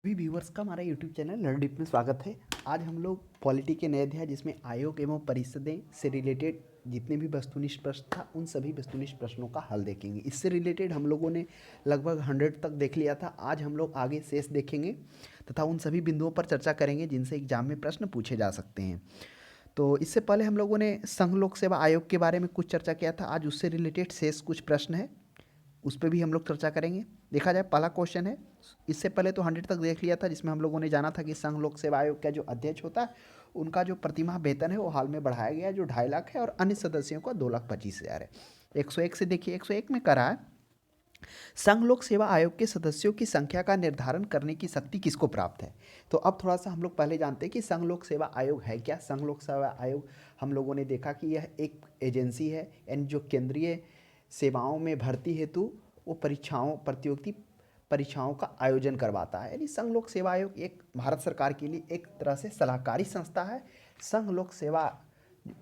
सभी व्यूवर्स का हमारा यूट्यूब चैनल लर्न डीप में स्वागत है। आज हम लोग पॉलिटी के नए अध्याय जिसमें आयोग एवं परिषदें से रिलेटेड जितने भी वस्तुनिष्ठ प्रश्न था उन सभी वस्तुनिष्ठ प्रश्नों का हल देखेंगे। इससे रिलेटेड हम लोगों ने लगभग 100 तक देख लिया था। आज हम लोग आगे शेष देखेंगे तथा उन सभी बिंदुओं पर चर्चा करेंगे जिनसे एग्जाम में प्रश्न पूछे जा सकते हैं। तो इससे पहले हम लोगों ने संघ लोक सेवा आयोग के बारे में कुछ चर्चा किया था। आज उससे रिलेटेड शेष कुछ प्रश्न है, उस पर भी हम लोग चर्चा करेंगे। देखा जाए, पहला क्वेश्चन है, इससे पहले तो 100 तक देख लिया था जिसमें हम लोगों ने जाना था कि संघ लोक सेवा आयोग का जो अध्यक्ष होता है उनका जो प्रतिमाह वेतन है वो हाल में बढ़ाया गया है, जो 2.5 लाख है, और अन्य सदस्यों का 2,25,000 है। 101 से देखिए, 101 में करा है, संघ लोक सेवा आयोग के सदस्यों की संख्या का निर्धारण करने की शक्ति किसको प्राप्त है। तो अब थोड़ा सा हम लोग पहले जानते हैं कि संघ लोक सेवा आयोग है क्या। संघ लोक सेवा आयोग हम लोगों ने देखा कि यह एक एजेंसी है, यानी जो केंद्रीय सेवाओं में भर्ती हेतु वो प्रतियोगिता परीक्षाओं का आयोजन करवाता है। यानी संघ लोक सेवा आयोग एक भारत सरकार के लिए एक तरह से सलाहकारी संस्था है। संघ लोक सेवा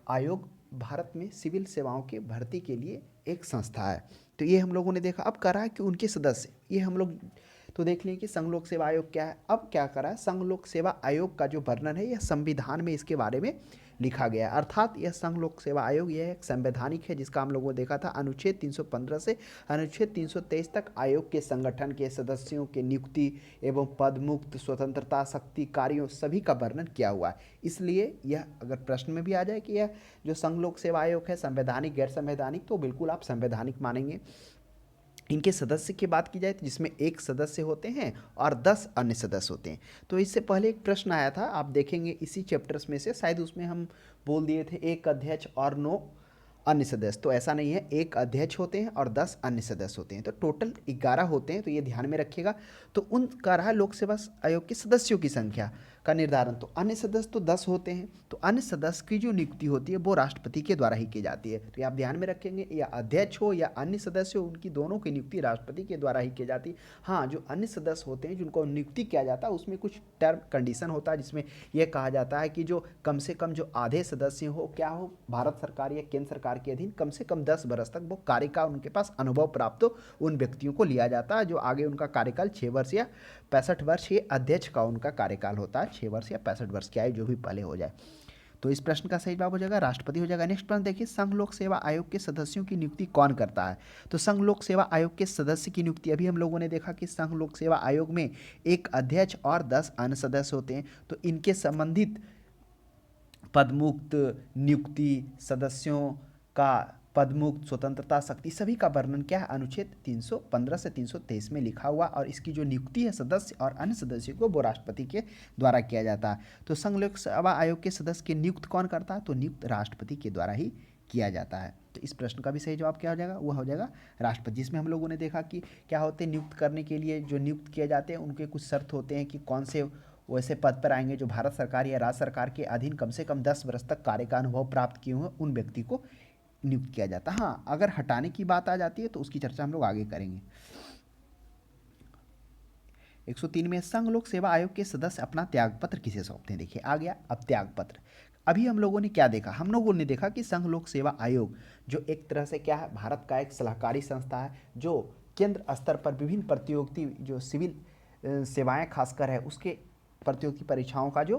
आयोग भारत में सिविल सेवाओं के भर्ती के लिए एक संस्था है। तो ये हम लोगों ने देखा। अब करा है कि उनके सदस्य, ये हम लोग तो देख लें कि संघ लोक सेवा आयोग क्या है। अब क्या करा है, संघ लोक सेवा आयोग का जो वर्णन है यह संविधान में इसके बारे में लिखा गया है। अर्थात यह संघ लोक सेवा आयोग यह एक संवैधानिक है, जिसका हम लोगों ने देखा था अनुच्छेद 315 से अनुच्छेद 323 तक आयोग के संगठन के सदस्यों के नियुक्ति एवं पद मुक्त स्वतंत्रता शक्ति कार्यों सभी का वर्णन किया हुआ है। इसलिए यह अगर प्रश्न में भी आ जाए कि यह जो संघ लोक सेवा आयोग है संवैधानिक गैर संवैधानिक, तो बिल्कुल आप संवैधानिक मानेंगे। इनके सदस्य की बात की जाए तो जिसमें एक सदस्य होते हैं और 10 अन्य सदस्य होते हैं। तो इससे पहले एक प्रश्न आया था, आप देखेंगे इसी चैप्टर्स में से, शायद उसमें हम बोल दिए थे एक अध्यक्ष और 9 अन्य सदस्य। तो ऐसा नहीं है, एक अध्यक्ष होते हैं और 10 अन्य सदस्य होते हैं, तो टोटल 11 होते हैं। तो ये ध्यान में रखिएगा। तो उन का रहा लोक सेवा आयोग के सदस्यों की संख्या का निर्धारण। तो अन्य सदस्य तो 10 होते हैं, तो अन्य सदस्य की जो नियुक्ति होती है वो राष्ट्रपति के द्वारा ही की जाती है। तो ये आप ध्यान में रखेंगे, या अध्यक्ष हो या अन्य सदस्य हो, उनकी दोनों की नियुक्ति राष्ट्रपति के द्वारा ही की जाती है। हाँ, जो अन्य सदस्य होते हैं जिनको नियुक्ति किया जाता है उसमें कुछ टर्म कंडीशन होता है, जिसमें यह कहा जाता है कि जो कम से कम जो आधे सदस्य हो, क्या हो, भारत सरकार या केंद्र सरकार के अधीन कम से कम 10 वर्ष तक वो कार्य का उनके पास अनुभव प्राप्त हो, उन व्यक्तियों को लिया जाता है। जो आगे उनका कार्यकाल 6 वर्ष या 65 वर्ष, ये अध्यक्ष का उनका कार्यकाल होता है, 6 वर्ष या 65 वर्ष, क्या है जो भी पहले हो जाए। तो इस प्रश्न का सही जवाब हो जाएगा राष्ट्रपति हो जाएगा। नेक्स्ट प्रश्न देखिए, संघ लोक सेवा आयोग के सदस्यों की नियुक्ति कौन करता है। तो संघ लोक सेवा आयोग के सदस्य की नियुक्ति, अभी हम लोगों ने देखा कि संघ लोक सेवा आयोग में एक अध्यक्ष और 10 अन्य सदस्य होते हैं। तो इनके संबंधित पदमुक्त नियुक्ति, सदस्यों का पदमुक्त स्वतंत्रता शक्ति सभी का वर्णन क्या है, अनुच्छेद 315 से 323 में लिखा हुआ। और इसकी जो नियुक्ति है सदस्य और अन्य सदस्यों को वो राष्ट्रपति के द्वारा किया जाता है। तो संघ लोक सेवा आयोग के सदस्य की नियुक्त कौन करता है, तो नियुक्त राष्ट्रपति के द्वारा ही किया जाता है। तो इस प्रश्न का भी सही जवाब क्या हो जाएगा, वह हो जाएगा राष्ट्रपति। जिसमें हम लोगों ने देखा कि क्या होते हैं, नियुक्त करने के लिए जो नियुक्त किए जाते हैं उनके कुछ शर्त होते हैं कि कौन से वैसे पद पर आएंगे जो भारत सरकार या राज्य सरकार के अधीन कम से कम 10 वर्ष तक कार्य का अनुभव प्राप्त किए हुए उन व्यक्ति को नियुक्त किया जाता है। हाँ, अगर हटाने की बात आ जाती है तो उसकी चर्चा हम लोग आगे करेंगे। 103 में संघ लोक सेवा आयोग के सदस्य अपना त्यागपत्र किसे सौंपते हैं। देखिए आ गया अब त्यागपत्र। अभी हम लोगों ने क्या देखा, हम लोगों ने देखा कि संघ लोक सेवा आयोग जो एक तरह से क्या है, भारत का एक सलाहकारी संस्था है, जो केंद्र स्तर पर विभिन्न प्रतियोगिता जो सिविल सेवाएं खासकर है उसके प्रतियोगिता परीक्षाओं का जो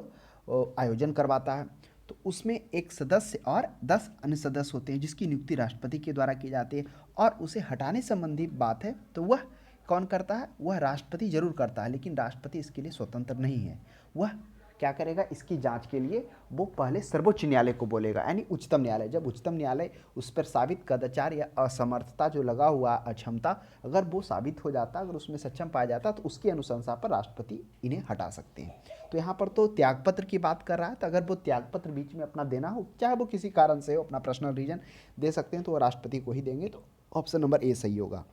आयोजन करवाता है। तो उसमें एक सदस्य और 10 अन्य सदस्य होते हैं जिसकी नियुक्ति राष्ट्रपति के द्वारा की जाती है। और उसे हटाने संबंधी बात है तो वह कौन करता है, वह राष्ट्रपति जरूर करता है, लेकिन राष्ट्रपति इसके लिए स्वतंत्र नहीं है। वह क्या करेगा, इसकी जांच के लिए वो पहले सर्वोच्च न्यायालय को बोलेगा, यानी उच्चतम न्यायालय। जब उच्चतम न्यायालय उस पर साबित कदाचार या असमर्थता जो लगा हुआ अक्षमता, अगर वो साबित हो जाता, अगर उसमें सक्षम पाया जाता, तो उसकी अनुशंसा पर राष्ट्रपति इन्हें हटा सकते हैं। तो यहाँ पर तो त्यागपत्र की बात कर रहा है, तो अगर वो त्यागपत्र बीच में अपना देना हो, चाहे वो किसी कारण से हो, अपना पर्सनल रीजन दे सकते हैं, तो वो राष्ट्रपति को ही देंगे। तो ऑप्शन नंबर ए सही होगा।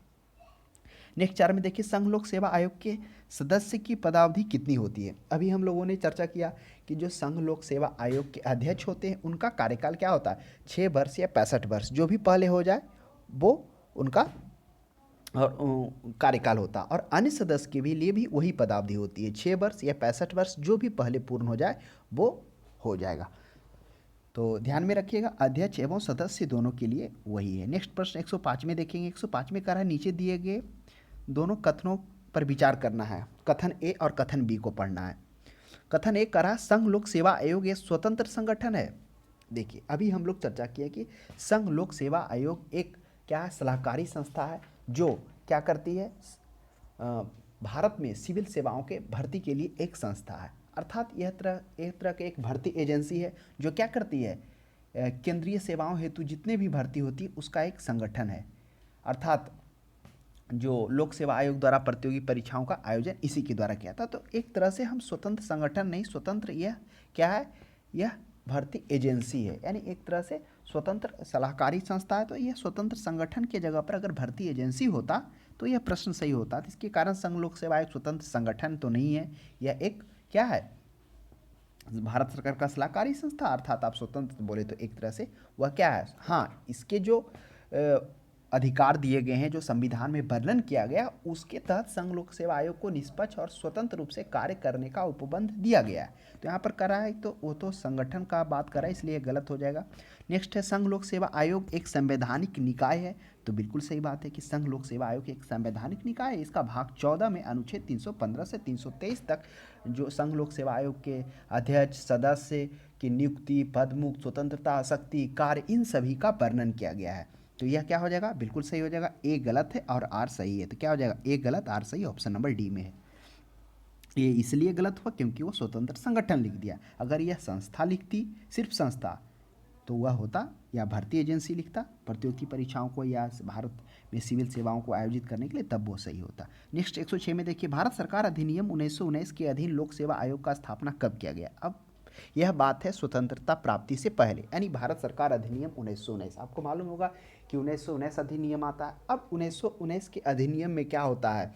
नेक्स्ट 4 में देखिए, संघ लोक सेवा आयोग के सदस्य की पदावधि कितनी होती है। अभी हम लोगों ने चर्चा किया कि जो संघ लोक सेवा आयोग के अध्यक्ष होते हैं उनका कार्यकाल क्या होता है, 6 वर्ष या 65 वर्ष, जो भी पहले हो जाए वो उनका और कार्यकाल होता। और अन्य सदस्य के भी लिए भी वही पदावधि होती है, 6 वर्ष या 65 वर्ष, जो भी पहले पूर्ण हो जाए वो हो जाएगा। तो ध्यान में रखिएगा, अध्यक्ष एवं सदस्य दोनों के लिए वही है। नेक्स्ट प्रश्न 105 में देखेंगे। 105 में कह रहा है नीचे दिए गए दोनों कथनों पर विचार करना है। कथन ए और कथन बी को पढ़ना है। कथन ए करा संघ लोक सेवा आयोग एक स्वतंत्र संगठन है। देखिए अभी हम लोग चर्चा किए कि संघ लोक सेवा आयोग एक क्या है, सलाहकारी संस्था है जो क्या करती है, भारत में सिविल सेवाओं के भर्ती के लिए एक संस्था है। अर्थात यह एक तरह की एक भर्ती एजेंसी है जो क्या करती है, केंद्रीय सेवाओं हेतु जितने भी भर्ती होती है उसका एक संगठन है। अर्थात जो लोक सेवा आयोग द्वारा प्रतियोगी परीक्षाओं का आयोजन इसी के द्वारा किया था। तो एक तरह से हम स्वतंत्र संगठन नहीं, स्वतंत्र यह क्या है, यह भर्ती एजेंसी है, यानी एक तरह से स्वतंत्र सलाहकारी संस्था है। तो यह स्वतंत्र संगठन के जगह पर अगर भर्ती एजेंसी होता तो यह प्रश्न सही होता। तो इसके कारण संघ लोक सेवा आयोग स्वतंत्र संगठन तो नहीं है, यह एक क्या है, भारत सरकार का सलाहकारी संस्था। अर्थात आप स्वतंत्र बोले तो एक तरह से वह क्या है, हाँ, इसके जो अधिकार दिए गए हैं, जो संविधान में वर्णन किया गया, उसके तहत संघ लोक सेवा आयोग को निष्पक्ष और स्वतंत्र रूप से कार्य करने का उपबंध दिया गया है। तो यहाँ पर करा है तो वो तो संगठन का बात करा है, इसलिए गलत हो जाएगा। नेक्स्ट है संघ लोक सेवा आयोग एक संवैधानिक निकाय है। तो बिल्कुल सही बात है कि संघ लोक सेवा आयोग एक संवैधानिक निकाय है। इसका भाग 14 में अनुच्छेद 315 से 323 तक जो संघ लोक सेवा आयोग के अध्यक्ष, सदस्य की नियुक्ति, पदमुक्त, स्वतंत्रता, शक्ति, कार्य, इन सभी का वर्णन किया गया है। तो यह क्या हो जाएगा, बिल्कुल सही हो जाएगा। ए गलत है और आर सही है। तो क्या हो जाएगा, ए गलत आर सही, ऑप्शन नंबर डी में है। ये इसलिए गलत हुआ क्योंकि वो स्वतंत्र संगठन लिख दिया। अगर यह संस्था लिखती, सिर्फ संस्था, तो वह होता या भर्ती एजेंसी लिखता प्रतियोगी परीक्षाओं को या भारत में सिविल सेवाओं को आयोजित करने के लिए, तब वो सही होता। नेक्स्ट 106 में देखिए, भारत सरकार अधिनियम 1919 के अधीन लोक सेवा आयोग का स्थापना कब किया गया। अब यह बात है स्वतंत्रता प्राप्ति से पहले, यानी भारत सरकार अधिनियम 1919। आपको मालूम होगा कि 1919 अधिनियम आता है। अब 1919 के अधिनियम में क्या होता है,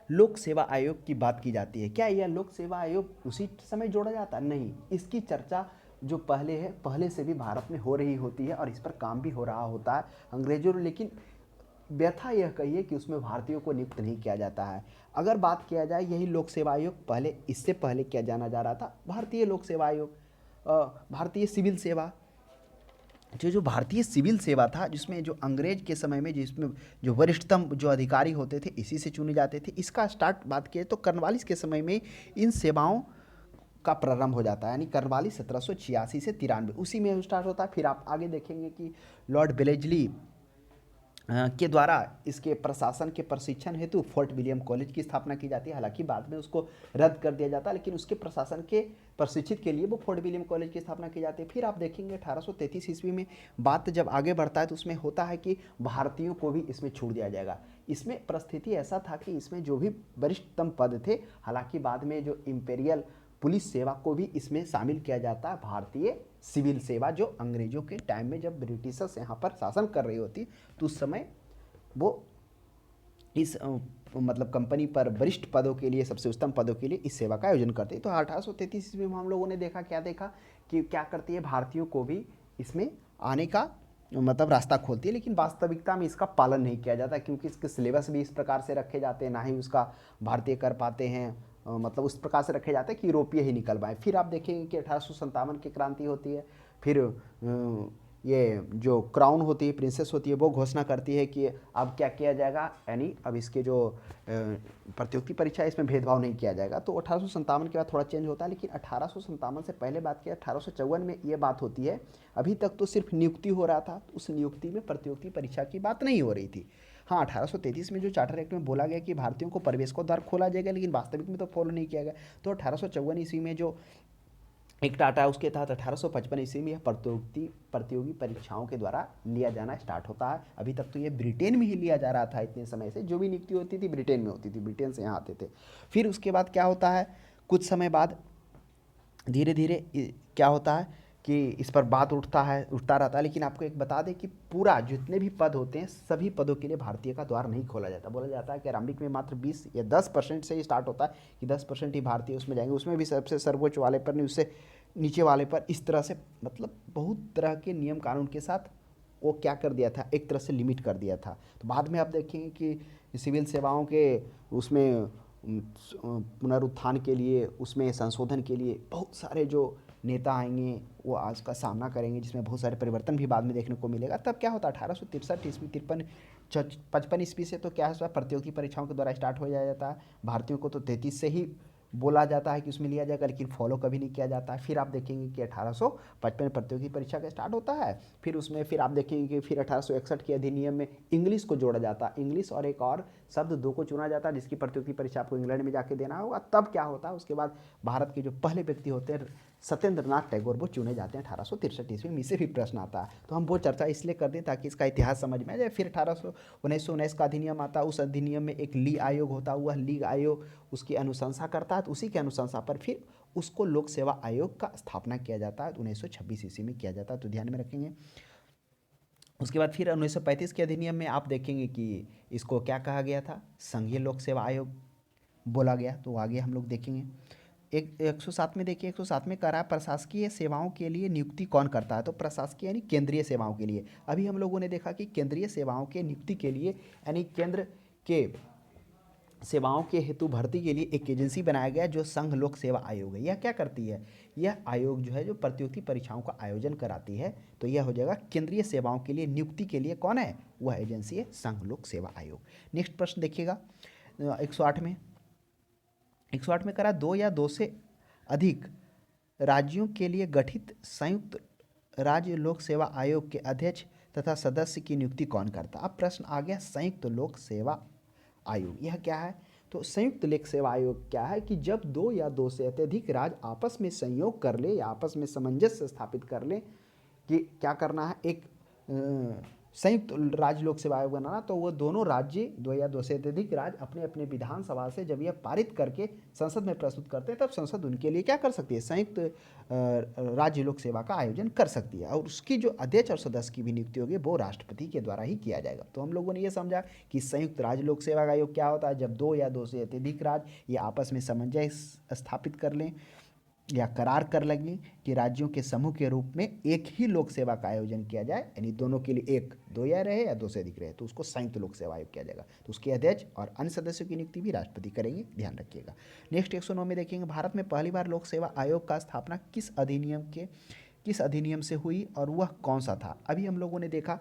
लोक सेवा आयोग की बात की जाती है। क्या यह लोक सेवा आयोग उसी समय जोड़ा जाता है? नहीं, इसकी चर्चा जो पहले है, पहले से भी भारत में हो रही होती है और इस पर काम भी हो रहा होता है अंग्रेजों ने, लेकिन व्यथा यह कहिए कि उसमें भारतीयों को नियुक्त नहीं किया जाता है। अगर बात किया जाए यही लोक सेवा आयोग पहले, इससे पहले क्या जाना जा रहा था, भारतीय लोक सेवा आयोग, भारतीय सिविल सेवा। जो भारतीय सिविल सेवा था, जिसमें जो अंग्रेज के समय में जिसमें जो वरिष्ठतम जो अधिकारी होते थे इसी से चुने जाते थे, इसका स्टार्ट बात किए तो कर्नवालिस के समय में इन सेवाओं का प्रारंभ हो जाता है। यानी कर्नवालिस 1786 से 93 उसी में स्टार्ट होता है। फिर आप आगे देखेंगे कि लॉर्ड बेलेजली के द्वारा इसके प्रशासन के प्रशिक्षण हेतु फोर्ट विलियम कॉलेज की स्थापना की जाती है। हालांकि बाद में उसको रद्द कर दिया जाता है, लेकिन उसके प्रशासन के प्रशिक्षित के लिए वो फोर्ट विलियम कॉलेज की स्थापना की जाती है। फिर आप देखेंगे 1833 ईस्वी में बात जब आगे बढ़ता है तो उसमें होता है कि भारतीयों को भी इसमें छूट दिया जाएगा। इसमें परिस्थिति ऐसा था कि इसमें जो भी वरिष्ठतम पद थे, हालांकि बाद में जो इम्पेरियल पुलिस सेवा को भी इसमें शामिल किया जाता है, भारतीय सिविल सेवा, जो अंग्रेजों के टाइम में जब ब्रिटिशर्स यहाँ पर शासन कर रही होती तो उस समय वो इस मतलब कंपनी पर वरिष्ठ पदों के लिए, सबसे उच्चतम पदों के लिए इस सेवा का आयोजन करते हैं। तो 1833 ईस्वी में हम लोगों ने देखा, क्या देखा कि क्या करती है, भारतीयों को भी इसमें आने का मतलब रास्ता खोलती है, लेकिन वास्तविकता में इसका पालन नहीं किया जाता क्योंकि इसके सिलेबस भी इस प्रकार से रखे जाते हैं, ना ही उसका भारतीय कर पाते हैं, मतलब उस प्रकार से रखे जाते हैं कि यूरोपीय ही निकल पाए। फिर आप देखेंगे कि 1857 की क्रांति होती है। फिर ये जो क्राउन होती है, प्रिंसेस होती है, वो घोषणा करती है कि अब क्या किया जाएगा, यानी अब इसके जो प्रतियोगी परीक्षा है इसमें भेदभाव नहीं किया जाएगा। तो 1857 के बाद थोड़ा चेंज होता है, लेकिन 1857 से पहले बात किया 1854 में ये बात होती है। अभी तक तो सिर्फ नियुक्ति हो रहा था, तो उस नियुक्ति में प्रतियोगी परीक्षा की बात नहीं हो रही थी। हाँ, 1833 में जो चार्टर एक्ट में बोला गया कि भारतीयों को प्रवेश को द्वार खोला जाएगा, लेकिन वास्तविक में तो फॉलो नहीं किया गया। तो 1854 ईस्वी में जो एक्ट आता है उसके तहत 1855 ईस्वी में यह प्रतियोगी परीक्षाओं के द्वारा लिया जाना स्टार्ट होता है। अभी तक तो ये ब्रिटेन में ही लिया जा रहा था इतने समय से, जो भी नियुक्ति होती थी ब्रिटेन में होती थी, ब्रिटेन से यहाँ आते थे। फिर उसके बाद क्या होता है, कुछ समय बाद धीरे धीरे क्या होता है कि इस पर बात उठता रहता है। लेकिन आपको एक बता दें कि पूरा जितने भी पद होते हैं सभी पदों के लिए भारतीय का द्वार नहीं खोला जाता। बोला जाता है कि आरंभिक में मात्र 20 या 10% से ही स्टार्ट होता है कि 10% ही भारतीय उसमें जाएंगे, उसमें भी सबसे सर्वोच्च वाले पर नहीं, उससे नीचे वाले पर, इस तरह से मतलब बहुत तरह के नियम कानून के साथ वो क्या कर दिया था, एक तरह से लिमिट कर दिया था। तो बाद में आप देखेंगे कि सिविल सेवाओं के उसमें पुनरुत्थान के लिए, उसमें संशोधन के लिए बहुत सारे जो नेता आएंगे, वो आज का सामना करेंगे, जिसमें बहुत सारे परिवर्तन भी बाद में देखने को मिलेगा। तब क्या होता है 1863 ईस्वी 55 ईस्वी से तो क्या है प्रतियोगी परीक्षाओं के द्वारा स्टार्ट हो जाता है। भारतीयों को तो 33 से ही बोला जाता है कि उसमें लिया जाएगा, लेकिन फॉलो कभी नहीं किया जाता है। फिर आप देखेंगे कि 1855 प्रतियोगी परीक्षा का स्टार्ट होता है। फिर उसमें फिर आप देखेंगे कि फिर 1861 के अधिनियम में इंग्लिश को जोड़ा जाता है, इंग्लिश और एक और शब्द 2 को चुना जाता है, जिसकी प्रतियोगी परीक्षा आपको इंग्लैंड में जाके देना होगा। तब क्या होता है, उसके बाद भारत के जो पहले व्यक्ति होते हैं सत्येंद्र नाथ टैगोर, वो चुने जाते हैं 1863 ईस्वी में। इससे भी प्रश्न आता है, तो हम वो चर्चा इसलिए कर दें ताकि इसका इतिहास समझ में आ जाए। फिर 1919 का अधिनियम आता है। उस अधिनियम में एक ली आयोग होता है, वह लीग आयोग उसकी अनुशंसा करता है। तो उसी के अनुशंसा पर फिर उसको लोक सेवा आयोग का स्थापना किया जाता है, 1926 ईस्वी में किया जाता है, तो ध्यान में रखेंगे। उसके बाद फिर 1935 के अधिनियम में आप देखेंगे कि इसको क्या कहा गया था, संघीय लोक सेवा आयोग बोला गया। तो आगे हम लोग देखेंगे। 107 में देखिए, 107 में करा प्रशासकीय सेवाओं के लिए नियुक्ति कौन करता है, तो प्रशासकीय यानी केंद्रीय सेवाओं के लिए। अभी हम लोगों ने देखा कि केंद्रीय सेवाओं के नियुक्ति के लिए यानी केंद्र के सेवाओं के हेतु भर्ती के लिए एक एजेंसी बनाया गया जो संघ लोक सेवा आयोग है। यह क्या करती है, यह आयोग जो है जो प्रतियोगी परीक्षाओं का आयोजन कराती है। तो यह हो जाएगा केंद्रीय सेवाओं के लिए नियुक्ति के लिए कौन है, वह एजेंसी है संघ लोक सेवा आयोग। नेक्स्ट प्रश्न देखिएगा 108 में करा 2 या 2 से अधिक राज्यों के लिए गठित संयुक्त राज्य लोक सेवा आयोग के अध्यक्ष तथा सदस्य की नियुक्ति कौन करता। अब प्रश्न आ गया संयुक्त लोक सेवा आयोग, यह क्या है। तो संयुक्त लोक सेवा आयोग क्या है कि जब 2 या 2 से अत्यधिक राज्य आपस में संयोग कर ले या आपस में सामंजस्य स्थापित कर ले कि क्या करना है, एक संयुक्त राज्य लोक सेवा आयोग बनाना, तो वो दोनों राज्य 2 या 2 से अत्यधिक राज्य अपने अपने विधानसभा से जब यह पारित करके संसद में प्रस्तुत करते हैं, तब संसद उनके लिए क्या कर सकती है, संयुक्त राज्य लोक सेवा का आयोजन कर सकती है। और उसकी जो अध्यक्ष और सदस्य की भी नियुक्ति होगी वो राष्ट्रपति के द्वारा ही किया जाएगा। तो हम लोगों ने ये समझा कि संयुक्त राज्य लोक सेवा आयोग क्या होता है, जब 2 या 2 से अत्यधिक राज्य ये आपस में सामंजस्य स्थापित कर लें या करार कर लेंगे कि राज्यों के समूह के रूप में एक ही लोक सेवा का आयोजन किया जाए, यानी दोनों के लिए एक 2 या रहे या 2 से अधिक रहे, तो उसको संयुक्त लोक सेवा आयोग किया जाएगा। तो उसके अध्यक्ष और अन्य सदस्यों की नियुक्ति भी राष्ट्रपति करेंगे, ध्यान रखिएगा। नेक्स्ट 109 में देखेंगे भारत में पहली बार लोक सेवा आयोग का स्थापना किस अधिनियम से हुई और वह कौन सा था। अभी हम लोगों ने देखा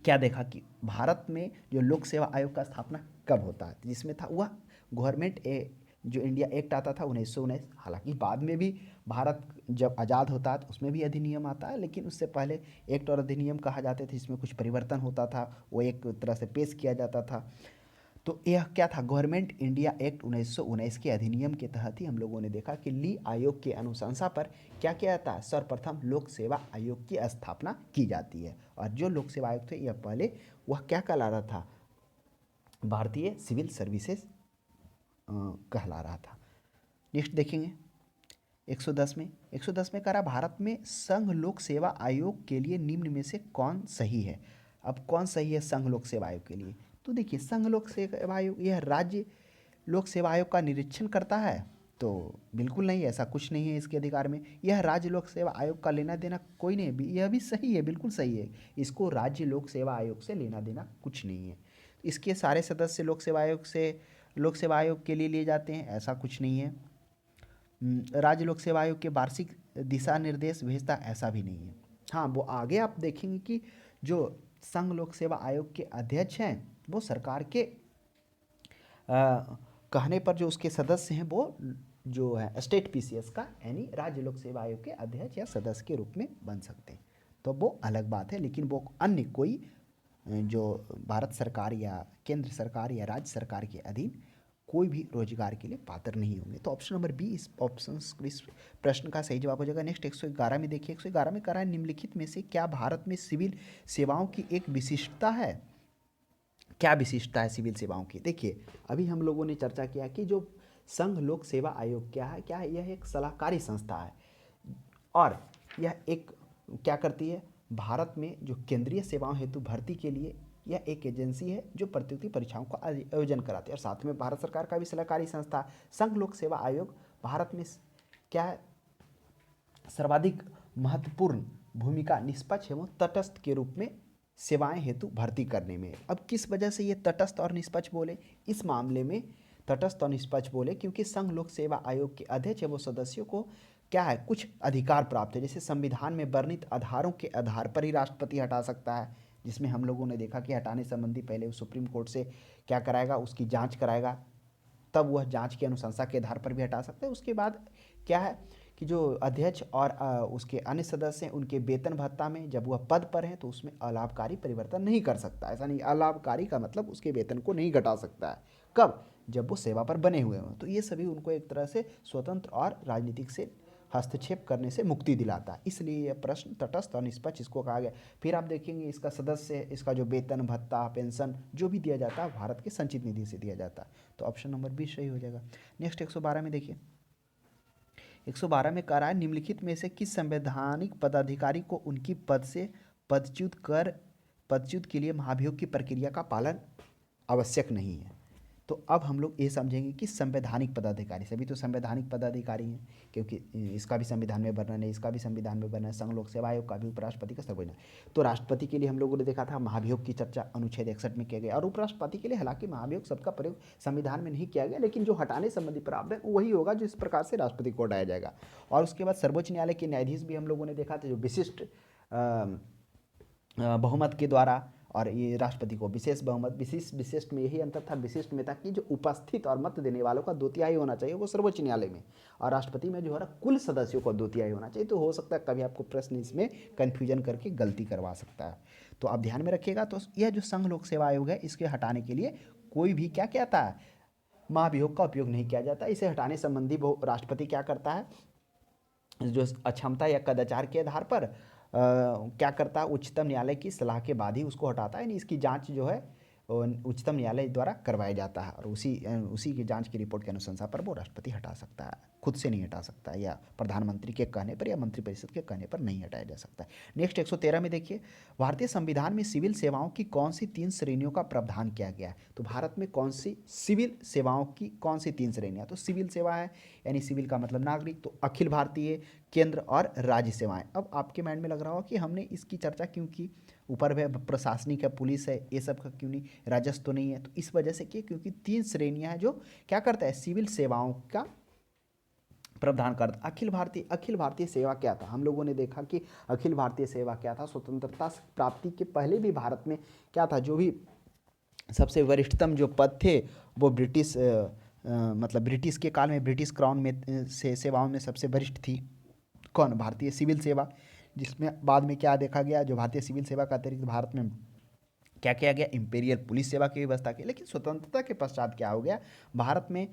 कि भारत में जो लोक सेवा आयोग का स्थापना कब होता है, जिसमें था वह गवर्नमेंट जो इंडिया एक्ट आता था 1919। हालांकि बाद में भी भारत जब आज़ाद होता है तो उसमें भी अधिनियम आता है, लेकिन उससे पहले एक्ट और अधिनियम कहा जाते थे, इसमें कुछ परिवर्तन होता था, वो एक तरह से पेश किया जाता था। तो यह क्या था, गवर्नमेंट इंडिया एक्ट 1919 के अधिनियम के तहत ही हम लोगों ने देखा कि ली आयोग के अनुशंसा पर क्या किया जाता है, सर्वप्रथम लोक सेवा आयोग की स्थापना की जाती है। और जो लोक सेवा आयोग थे यह पहले वह क्या कहला रहा था, भारतीय सिविल सर्विसेज कहला रहा था। नेक्स्ट देखेंगे 110 में करा भारत में संघ लोक सेवा आयोग के लिए निम्न में से कौन सही है। अब कौन सही है संघ लोक सेवा आयोग के लिए, तो देखिए संघ लोक सेवा आयोग यह राज्य लोक सेवा आयोग का निरीक्षण करता है, तो बिल्कुल नहीं, ऐसा कुछ नहीं है इसके अधिकार में। यह राज्य लोक सेवा आयोग का लेना देना कोई नहीं, यह भी सही है, बिल्कुल सही है, इसको राज्य लोक सेवा आयोग से लेना देना कुछ नहीं है। इसके सारे सदस्य लोक सेवा आयोग के लिए लिए जाते हैं, ऐसा कुछ नहीं है। राज्य लोक सेवा आयोग के वार्षिक दिशा निर्देश भेजता, ऐसा भी नहीं है। हाँ, वो आगे आप देखेंगे कि जो संघ लोक सेवा आयोग के अध्यक्ष हैं वो सरकार के कहने पर जो उसके सदस्य हैं वो जो है स्टेट पीसीएस का यानी राज्य लोक सेवा आयोग के अध्यक्ष या सदस्य के रूप में बन सकते हैं, तो वो अलग बात है। लेकिन वो अन्य कोई जो भारत सरकार या केंद्र सरकार या राज्य सरकार के अधीन कोई भी रोजगार के लिए पात्र नहीं होंगे। तो ऑप्शन नंबर बी इस प्रश्न का सही जवाब हो जाएगा। नेक्स्ट 111 में देखिए, 111 में करा है निम्नलिखित में से क्या भारत में सिविल सेवाओं की एक विशिष्टता है। क्या विशिष्टता है सिविल सेवाओं की, देखिए अभी हम लोगों ने चर्चा किया कि जो संघ लोक सेवा आयोग क्या है, यह एक सलाहकारी संस्था है और यह एक क्या करती है, भारत में जो केंद्रीय सेवाओं हेतु भर्ती के लिए यह एक एजेंसी है जो प्रतियोगी परीक्षाओं का आयोजन कराती है और साथ में भारत सरकार का भी सलाहकारी संस्था। संघ लोक सेवा आयोग भारत में क्या है, सर्वाधिक महत्वपूर्ण भूमिका निष्पक्ष एवं तटस्थ के रूप में सेवाएं हेतु भर्ती करने में। अब किस वजह से ये तटस्थ और निष्पक्ष बोले, इस मामले में तटस्थ और निष्पक्ष बोले क्योंकि संघ लोक सेवा आयोग के अध्यक्ष एवं सदस्यों को क्या है, कुछ अधिकार प्राप्त है, जैसे संविधान में वर्णित आधारों के आधार पर ही राष्ट्रपति हटा सकता है, जिसमें हम लोगों ने देखा कि हटाने संबंधी पहले वो सुप्रीम कोर्ट से क्या कराएगा, उसकी जांच कराएगा, तब वह जांच की अनुशंसा के आधार पर भी हटा सकते हैं। उसके बाद क्या है कि जो अध्यक्ष और उसके अन्य सदस्य हैं उनके वेतन भत्ता में जब वह पद पर हैं तो उसमें अलाभकारी परिवर्तन नहीं कर सकता। ऐसा नहीं, अलाभकारी का मतलब उसके वेतन को नहीं घटा सकता है। कब? जब वो सेवा पर बने हुए हों। तो ये सभी उनको एक तरह से स्वतंत्र और राजनीतिक से हस्तक्षेप करने से मुक्ति दिलाता है, इसलिए यह प्रश्न तटस्थ और निष्पक्ष इसको कहा गया। फिर आप देखेंगे इसका सदस्य, इसका जो वेतन भत्ता पेंशन जो भी दिया जाता है भारत के संचित निधि से दिया जाता है। तो ऑप्शन नंबर 20 सही हो जाएगा। नेक्स्ट 112 में देखिए, 112 में कह रहा है निम्नलिखित में से किस संवैधानिक पदाधिकारी को उनकी पद से पदच्युत के लिए महाभियोग की प्रक्रिया का पालन आवश्यक नहीं है। तो अब हम लोग ये समझेंगे कि संवैधानिक पदाधिकारी, सभी तो संवैधानिक पदाधिकारी हैं क्योंकि इसका भी संविधान में वर्णन है, इसका भी संविधान में वर्णन है, संघ लोक सेवा आयोग का भी, उपराष्ट्रपति का सर्वोच्च न्यायालय। तो राष्ट्रपति के लिए हम लोगों ने देखा था महाभियोग की चर्चा अनुच्छेद 61 में किया गया, और उपराष्ट्रपति के लिए हालांकि महाभियोग शब्द का प्रयोग संविधान में नहीं किया गया, लेकिन जो हटाने संबंधी प्रावधान वही होगा जो इस प्रकार से राष्ट्रपति को हटाया जाएगा। और उसके बाद सर्वोच्च न्यायालय के न्यायाधीश भी हम लोगों ने देखा था जो विशिष्ट बहुमत के द्वारा, और ये राष्ट्रपति को विशेष बहुमत, विशिष्ट में यही अंतर था, विशिष्ट में था कि जो उपस्थित और मत देने वालों का 2/3 होना चाहिए वो सर्वोच्च न्यायालय में, और राष्ट्रपति में जो है कुल सदस्यों को 2/3 होना चाहिए। तो हो सकता है कभी आपको प्रश्न इसमें कन्फ्यूजन करके गलती करवा सकता है, तो आप ध्यान में रखिएगा। तो यह जो संघ लोक सेवा आयोग है इसके हटाने के लिए कोई भी क्या कहता है, महाभियोग का उपयोग नहीं किया जाता। इसे हटाने संबंधी वो राष्ट्रपति क्या करता है, जो अक्षमता या कदाचार के आधार पर क्या करता है, उच्चतम न्यायालय की सलाह के बाद ही उसको हटाता है, यानी इसकी जांच जो है उच्चतम न्यायालय द्वारा करवाया जाता है, और उसी की जांच की रिपोर्ट के अनुशंसा पर वो राष्ट्रपति हटा सकता है, खुद से नहीं हटा सकता है, या प्रधानमंत्री के कहने पर या मंत्रिपरिषद के कहने पर नहीं हटाया जा सकता है। नेक्स्ट 113 में देखिए, भारतीय संविधान में सिविल सेवाओं की कौन सी 3 श्रेणियों का प्रावधान किया गया है। तो भारत में कौन सी सिविल सेवाओं की कौन सी 3 श्रेणियाँ, तो सिविल सेवा है, यानी सिविल का मतलब नागरिक, तो अखिल भारतीय, केंद्र और राज्य सेवाएं। अब आपके माइंड में लग रहा हो कि हमने इसकी चर्चा क्यों की, ऊपर है प्रशासनिक है, पुलिस है, ये सब का क्यों नहीं, राजस्व तो नहीं है। तो इस वजह से क्योंकि 3 श्रेणियां हैं जो क्या करता है, सिविल सेवाओं का प्रावधान करता। अखिल भारतीय सेवा क्या था, हम लोगों ने देखा कि अखिल भारतीय सेवा क्या था, स्वतंत्रता प्राप्ति के पहले भी भारत में क्या था, जो भी सबसे वरिष्ठतम जो पद थे वो ब्रिटिश मतलब ब्रिटिश के काल में ब्रिटिश क्राउन में से सेवाओं में सबसे वरिष्ठ थी कौन, भारतीय सिविल सेवा, जिसमें बाद में क्या देखा गया, जो भारतीय सिविल सेवा का अतिरिक्त भारत में क्या किया गया, इंपीरियल पुलिस सेवा की व्यवस्था की। लेकिन स्वतंत्रता के पश्चात क्या हो गया, भारत में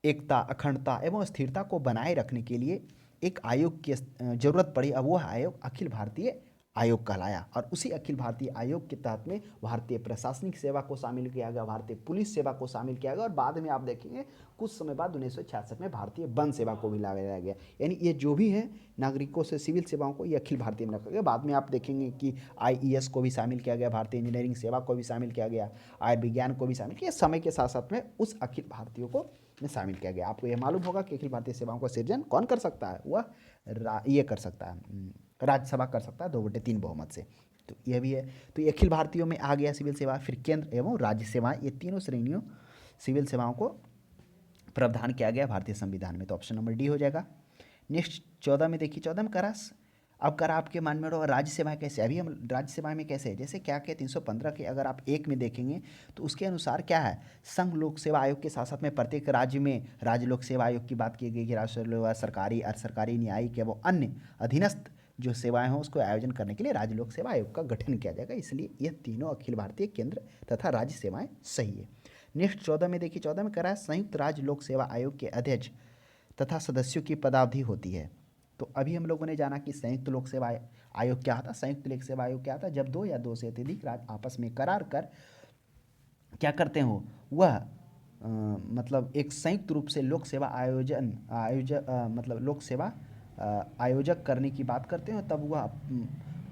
एकता, अखंडता एवं स्थिरता को बनाए रखने के लिए एक आयोग की जरूरत पड़ी। अब वह आयोग अखिल भारतीय आयोग कहलाया, और उसी अखिल भारतीय आयोग के तहत में भारतीय प्रशासनिक सेवा को शामिल किया गया, भारतीय पुलिस सेवा को शामिल किया गया, और बाद में आप देखेंगे कुछ समय बाद 1966 में भारतीय वन सेवा को भी लाया गया। यानी ये जो भी है नागरिकों से सिविल सेवाओं को ये अखिल भारतीय में रखा गया। बाद में आप देखेंगे कि IES को भी शामिल किया गया, भारतीय इंजीनियरिंग सेवा को भी शामिल किया गया, आयुर्विज्ञान को भी शामिल किया। समय के साथ साथ में उस अखिल भारतीयों को में शामिल किया गया। आपको यह मालूम होगा कि अखिल भारतीय सेवाओं का सृजन कौन कर सकता है, वह ये कर सकता है, राज्यसभा कर सकता है 2/3 बहुमत से। तो यह भी है। तो ये अखिल भारतीयों में आ गया सिविल सेवा, फिर केंद्र एवं राज्य सेवाएं, ये तीनों श्रेणियों सिविल सेवाओं को प्रावधान किया गया भारतीय संविधान में। तो ऑप्शन नंबर डी हो जाएगा। नेक्स्ट 14 में देखिए, 14 में करा, अब करा आपके मान में राज्य सेवाएं कैसे, अभी हम राज्य सेवाएं में कैसे है, जैसे क्या क्या 315 के अगर आप 1 में देखेंगे तो उसके अनुसार क्या है, संघ लोक सेवा आयोग के साथ साथ में प्रत्येक राज्य में राज्य लोक सेवा आयोग की बात की गई कि राज्य सेवा सरकारी, अर्ध सरकारी, न्यायिक एवं अन्य अधीनस्थ जो सेवाएं हों उसको आयोजन करने के लिए राज्य लोक सेवा आयोग का गठन किया जाएगा। इसलिए यह तीनों अखिल भारतीय, केंद्र तथा राज्य सेवाएं सही है। नेक्स्ट 14 में देखिए, 14 में कह रहा है संयुक्त राज्य लोक सेवा आयोग के अध्यक्ष तथा सदस्यों की पदावधि होती है। तो अभी हम लोगों ने जाना कि संयुक्त लोक सेवा आयोग क्या था, संयुक्त लोक सेवा आयोग क्या था, जब 2 या 2 से अधिक राज्य आपस में करार कर क्या करते हो, वह मतलब एक संयुक्त रूप से लोक सेवा मतलब लोक सेवा आयोजक करने की बात करते हो, तब वह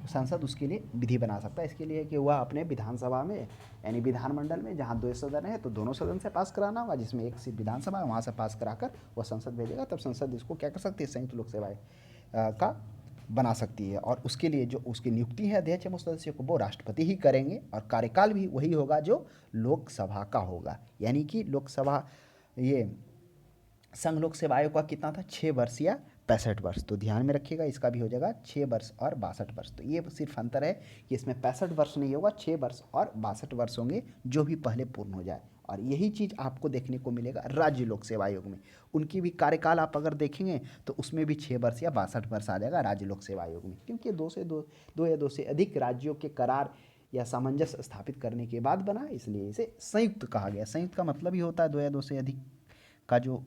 संसद उसके लिए विधि बना सकता है। इसके लिए कि वह अपने विधानसभा में यानी विधानमंडल में जहाँ 2 सदन है तो दोनों सदन से पास कराना होगा, जिसमें एक सीट विधानसभा है वहाँ से पास कराकर वह संसद भेजेगा, तब संसद इसको क्या कर सकती है, संयुक्त लोक सेवा का बना सकती है। और उसके लिए जो उसकी नियुक्ति है अध्यक्ष एवं सदस्य को वो राष्ट्रपति ही करेंगे, और कार्यकाल भी वही होगा जो लोकसभा का होगा। यानी कि लोकसभा ये संघ लोक सेवा आयोग का कितना था, 6 वर्षीय 65 वर्ष। तो ध्यान में रखिएगा, इसका भी हो जाएगा 6 वर्ष और 62 वर्ष। तो ये सिर्फ अंतर है कि इसमें 65 वर्ष नहीं होगा, 6 वर्ष और 62 वर्ष होंगे, जो भी पहले पूर्ण हो जाए। और यही चीज़ आपको देखने को मिलेगा राज्य लोक सेवा आयोग में। उनकी भी कार्यकाल आप अगर देखेंगे तो उसमें भी 6 वर्ष या 62 वर्ष आ जाएगा राज्य लोक सेवा आयोग में, क्योंकि दो या दो से अधिक राज्यों के करार या सामंजस्य स्थापित करने के बाद बना, इसलिए इसे संयुक्त कहा गया। संयुक्त का मतलब ही होता है दो या दो से अधिक का जो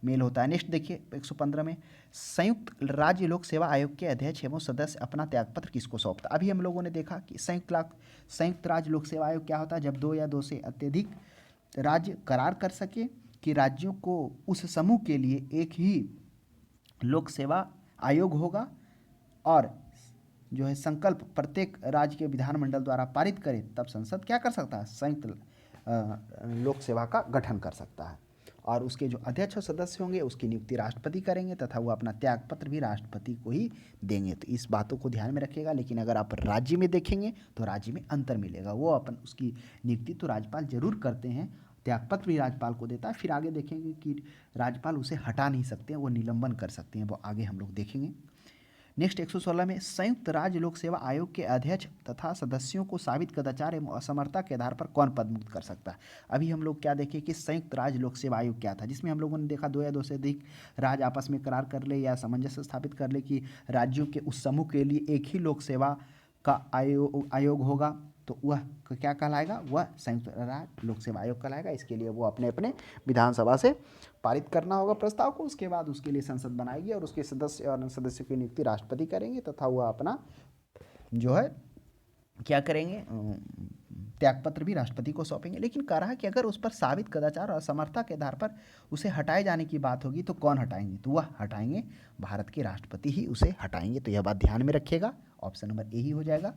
मेल होता है। नेक्स्ट देखिए 115 में, संयुक्त राज्य लोक सेवा आयोग के अध्यक्ष एवं सदस्य अपना त्यागपत्र किसको सौंपता। अभी हम लोगों ने देखा कि संयुक्त राज्य लोक सेवा आयोग क्या होता है, जब दो या दो से अत्यधिक राज्य करार कर सके कि राज्यों को उस समूह के लिए एक ही लोक सेवा आयोग होगा, और जो है संकल्प प्रत्येक राज्य के विधानमंडल द्वारा पारित करे, तब संसद क्या कर सकता है, संयुक्त लोक सेवा का गठन कर सकता है। और उसके जो अध्यक्ष और सदस्य होंगे उसकी नियुक्ति राष्ट्रपति करेंगे, तथा वो अपना त्यागपत्र भी राष्ट्रपति को ही देंगे। तो इस बातों को ध्यान में रखिएगा। लेकिन अगर आप राज्य में देखेंगे तो राज्य में अंतर मिलेगा। वो उसकी नियुक्ति तो राज्यपाल जरूर करते हैं, त्यागपत्र भी राज्यपाल को देता है। फिर आगे देखेंगे कि राज्यपाल उसे हटा नहीं सकते हैं, वो निलंबन कर सकते हैं, वो आगे हम लोग देखेंगे। नेक्स्ट 116 में, संयुक्त राज्य लोक सेवा आयोग के अध्यक्ष तथा सदस्यों को साबित कदाचार एवं असमर्थता के आधार पर कौन पद मुक्त कर सकता है। अभी हम लोग क्या देखें कि संयुक्त राज्य लोक सेवा आयोग क्या था, जिसमें हम लोगों ने देखा दो या दो से अधिक राज्य आपस में करार कर ले या सामंजस्य स्थापित कर ले कि राज्यों के उस समूह के लिए एक ही लोक सेवा का आयोग होगा, तो वह क्या कहलाएगा, वह संयुक्त राज्य लोक सेवा आयोग कहलाएगा। इसके लिए वो अपने अपने विधानसभा से पारित करना होगा प्रस्ताव को, उसके बाद उसके लिए संसद बनाएगी और उसके सदस्य और सदस्यों की नियुक्ति राष्ट्रपति करेंगे, तथा वह अपना जो है क्या करेंगे, त्यागपत्र भी राष्ट्रपति को सौंपेंगे। लेकिन कह रहा है कि अगर उस पर साबित कदाचार और असमर्थता के आधार पर उसे हटाए जाने की बात होगी तो कौन हटाएंगे, तो वह हटाएंगे भारत के राष्ट्रपति ही उसे हटाएंगे। तो यह बात ध्यान में रखिएगा, ऑप्शन नंबर ए ही हो जाएगा।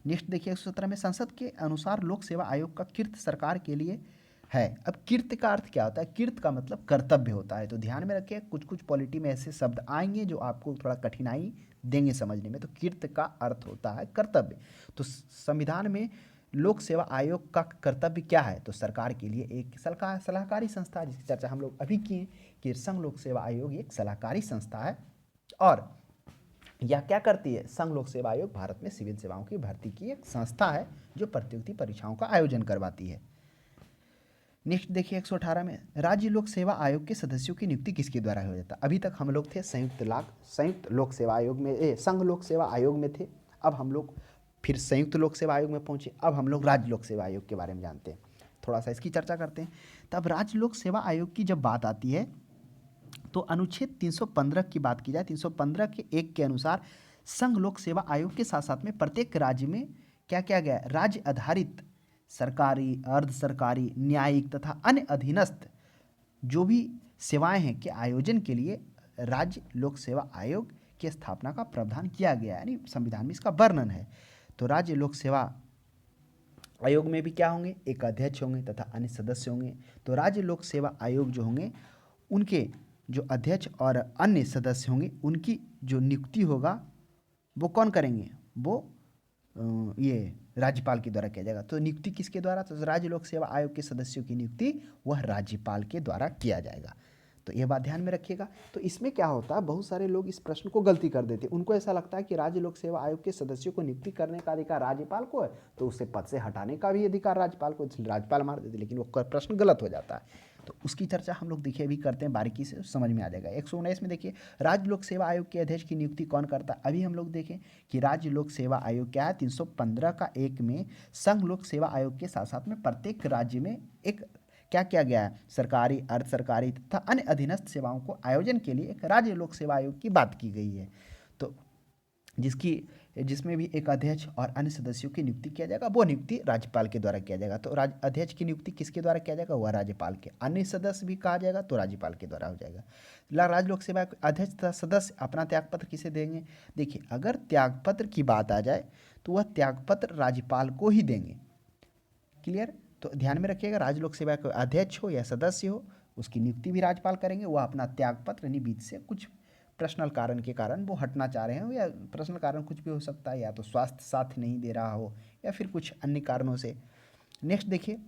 नेक्स्ट देखिए 117 में, संसद के अनुसार लोक सेवा आयोग का किर्त सरकार के लिए है। अब किर्त का अर्थ क्या होता है, किर्त का मतलब कर्तव्य होता है। तो ध्यान में रखिए, कुछ कुछ पॉलिटी में ऐसे शब्द आएंगे जो आपको थोड़ा कठिनाई देंगे समझने में। तो किर्त का अर्थ होता है कर्तव्य। तो संविधान में लोक सेवा आयोग का कर्तव्य क्या है, तो सरकार के लिए एक सलाहकारी संस्था, जिसकी चर्चा हम लोग अभी किए कि संघ लोक सेवा आयोग एक सलाहकारी संस्था है। और यह क्या करती है, संघ लोक सेवा आयोग भारत में सिविल सेवाओं की भर्ती की एक संस्था है जो प्रतियोगिता परीक्षाओं का आयोजन करवाती है। नेक्स्ट देखिए 118 में, राज्य लोक सेवा आयोग के सदस्यों की नियुक्ति किसके द्वारा हो जाता है। अभी तक हम लोग थे संयुक्त लोक सेवा आयोग में, संघ लोक सेवा आयोग में थे। अब हम लोग फिर संयुक्त लोक सेवा आयोग में पहुंचे। अब हम लोग राज्य लोक सेवा आयोग के बारे में जानते हैं, थोड़ा सा इसकी चर्चा करते हैं। तब राज्य लोक सेवा आयोग की जब बात आती है तो अनुच्छेद 315 की बात की जाए, 315 के 1 के अनुसार संघ लोक सेवा आयोग के साथ साथ में प्रत्येक राज्य में क्या किया गया, राज्य आधारित सरकारी, अर्ध सरकारी, न्यायिक तथा अन्य अधीनस्थ जो भी सेवाएं हैं के आयोजन के लिए राज्य लोक सेवा आयोग की स्थापना का प्रावधान किया गया है, यानी संविधान में इसका वर्णन है। तो राज्य लोक सेवा आयोग में भी क्या होंगे, एक अध्यक्ष होंगे तथा अन्य सदस्य होंगे। तो राज्य लोक सेवा आयोग जो होंगे उनके जो अध्यक्ष और अन्य सदस्य होंगे उनकी जो नियुक्ति होगा वो कौन करेंगे, वो ये राज्यपाल के द्वारा किया जाएगा। तो नियुक्ति किसके द्वारा, तो राज्य लोक सेवा आयोग के सदस्यों की नियुक्ति वह राज्यपाल के द्वारा किया जाएगा। तो ये बात ध्यान में रखिएगा। तो इसमें क्या होता है, बहुत सारे लोग इस प्रश्न को गलती कर देते हैं। उनको ऐसा लगता है कि राज्य लोक सेवा आयोग के सदस्यों को नियुक्ति करने का अधिकार राज्यपाल को है, तो उसे पद से हटाने का भी अधिकार राज्यपाल को, राज्यपाल मार देते, लेकिन वो प्रश्न गलत हो जाता है। तो उसकी चर्चा हम लोग देखिए अभी करते हैं, बारीकी से समझ में आ जाएगा। 119 में देखिए, राज्य लोक सेवा आयोग के अध्यक्ष की नियुक्ति कौन करता है। अभी हम लोग देखें कि राज्य लोक सेवा आयोग क्या है, 315 का 1 में संघ लोक सेवा आयोग के साथ साथ में प्रत्येक राज्य में एक क्या किया गया है, सरकारी, अर्ध सरकारी तथा अन्य अधीनस्थ सेवाओं को आयोजन के लिए एक राज्य लोक सेवा आयोग की बात की गई है। तो जिसमें भी एक अध्यक्ष और अन्य सदस्यों की नियुक्ति किया जाएगा, वो नियुक्ति राज्यपाल के द्वारा किया जाएगा। तो अध्यक्ष की नियुक्ति किसके द्वारा किया जाएगा, वह राज्यपाल के। अन्य सदस्य भी कहा जाएगा तो राज्यपाल के द्वारा हो जाएगा। राज्य लोक सेवा अध्यक्ष तथा सदस्य अपना त्यागपत्र किसे देंगे, देखिए अगर त्यागपत्र की बात आ जाए तो वह त्यागपत्र राज्यपाल को ही देंगे। क्लियर, तो ध्यान में रखिएगा, राज्य लोक सेवा का अध्यक्ष हो या सदस्य हो उसकी नियुक्ति भी राज्यपाल करेंगे। वह अपना त्यागपत्र यानी बीच से कुछ पर्सनल कारण के कारण वो हटना चाह रहे हो, या पर्सनल कारण कुछ भी हो सकता है, या तो स्वास्थ्य साथ नहीं दे रहा हो या फिर कुछ अन्य कारणों से। नेक्स्ट देखिए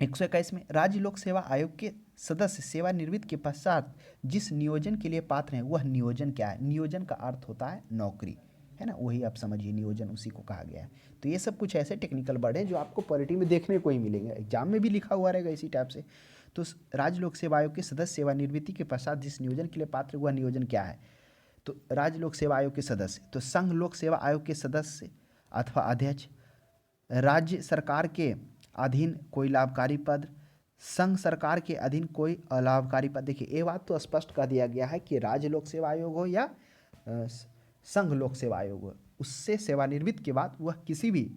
121 में राज्य लोक सेवा आयोग के सदस्य सेवानिवृत्त के पश्चात जिस नियोजन के लिए पात्र हैं वह नियोजन क्या है। नियोजन का अर्थ होता है नौकरी, है ना, वही आप समझिए, नियोजन उसी को कहा गया है। तो ये सब कुछ ऐसे टेक्निकल वर्ड हैं जो आपको पॉलिटी में देखने को ही मिलेंगे, एग्जाम में भी लिखा हुआ रहेगा इसी टाइप से। तो राज्य लोक सेवा आयोग के सदस्य सेवानिवृत्ति के पश्चात जिस नियोजन के लिए पात्र वह नियोजन क्या है। तो राज्य लोक सेवा आयोग के सदस्य, तो संघ लोक सेवा आयोग के सदस्य अथवा अध्यक्ष, राज्य सरकार के अधीन कोई लाभकारी पद, संघ सरकार के अधीन कोई अलाभकारी पद। देखिए ये बात तो स्पष्ट कर दिया गया है कि राज्य लोक सेवा आयोग हो या संघ लोक सेवा आयोग हो, उससे सेवानिवृत्त के बाद वह किसी भी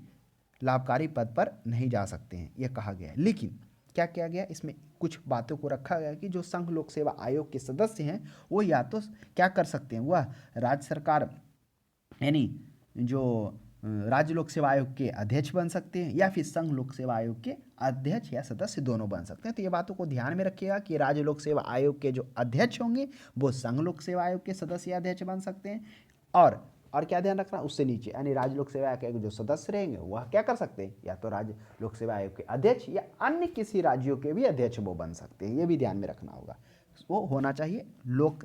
लाभकारी पद पर नहीं जा सकते हैं, यह कहा गया है। लेकिन क्या किया गया, इसमें कुछ बातों को रखा गया कि जो संघ लोक सेवा आयोग के सदस्य हैं वो या तो क्या कर सकते हैं, वह राज्य सरकार यानी जो राज्य लोक सेवा आयोग के अध्यक्ष बन सकते हैं या फिर संघ लोक सेवा आयोग के अध्यक्ष या सदस्य दोनों बन सकते हैं। तो ये बातों को ध्यान में रखिएगा कि राज्य लोक सेवा आयोग के जो अध्यक्ष होंगे वो संघ लोक सेवा आयोग के सदस्य या अध्यक्ष बन सकते हैं, और क्या ध्यान रखना, उससे नीचे यानी राज्य लोक सेवा आयोग के जो सदस्य रहेंगे वह क्या कर सकते हैं, या तो राज्य लोक सेवा आयोग के अध्यक्ष या अन्य किसी राज्यों के भी अध्यक्ष वो बन सकते हैं। ये भी ध्यान में रखना होगा। वो होना चाहिए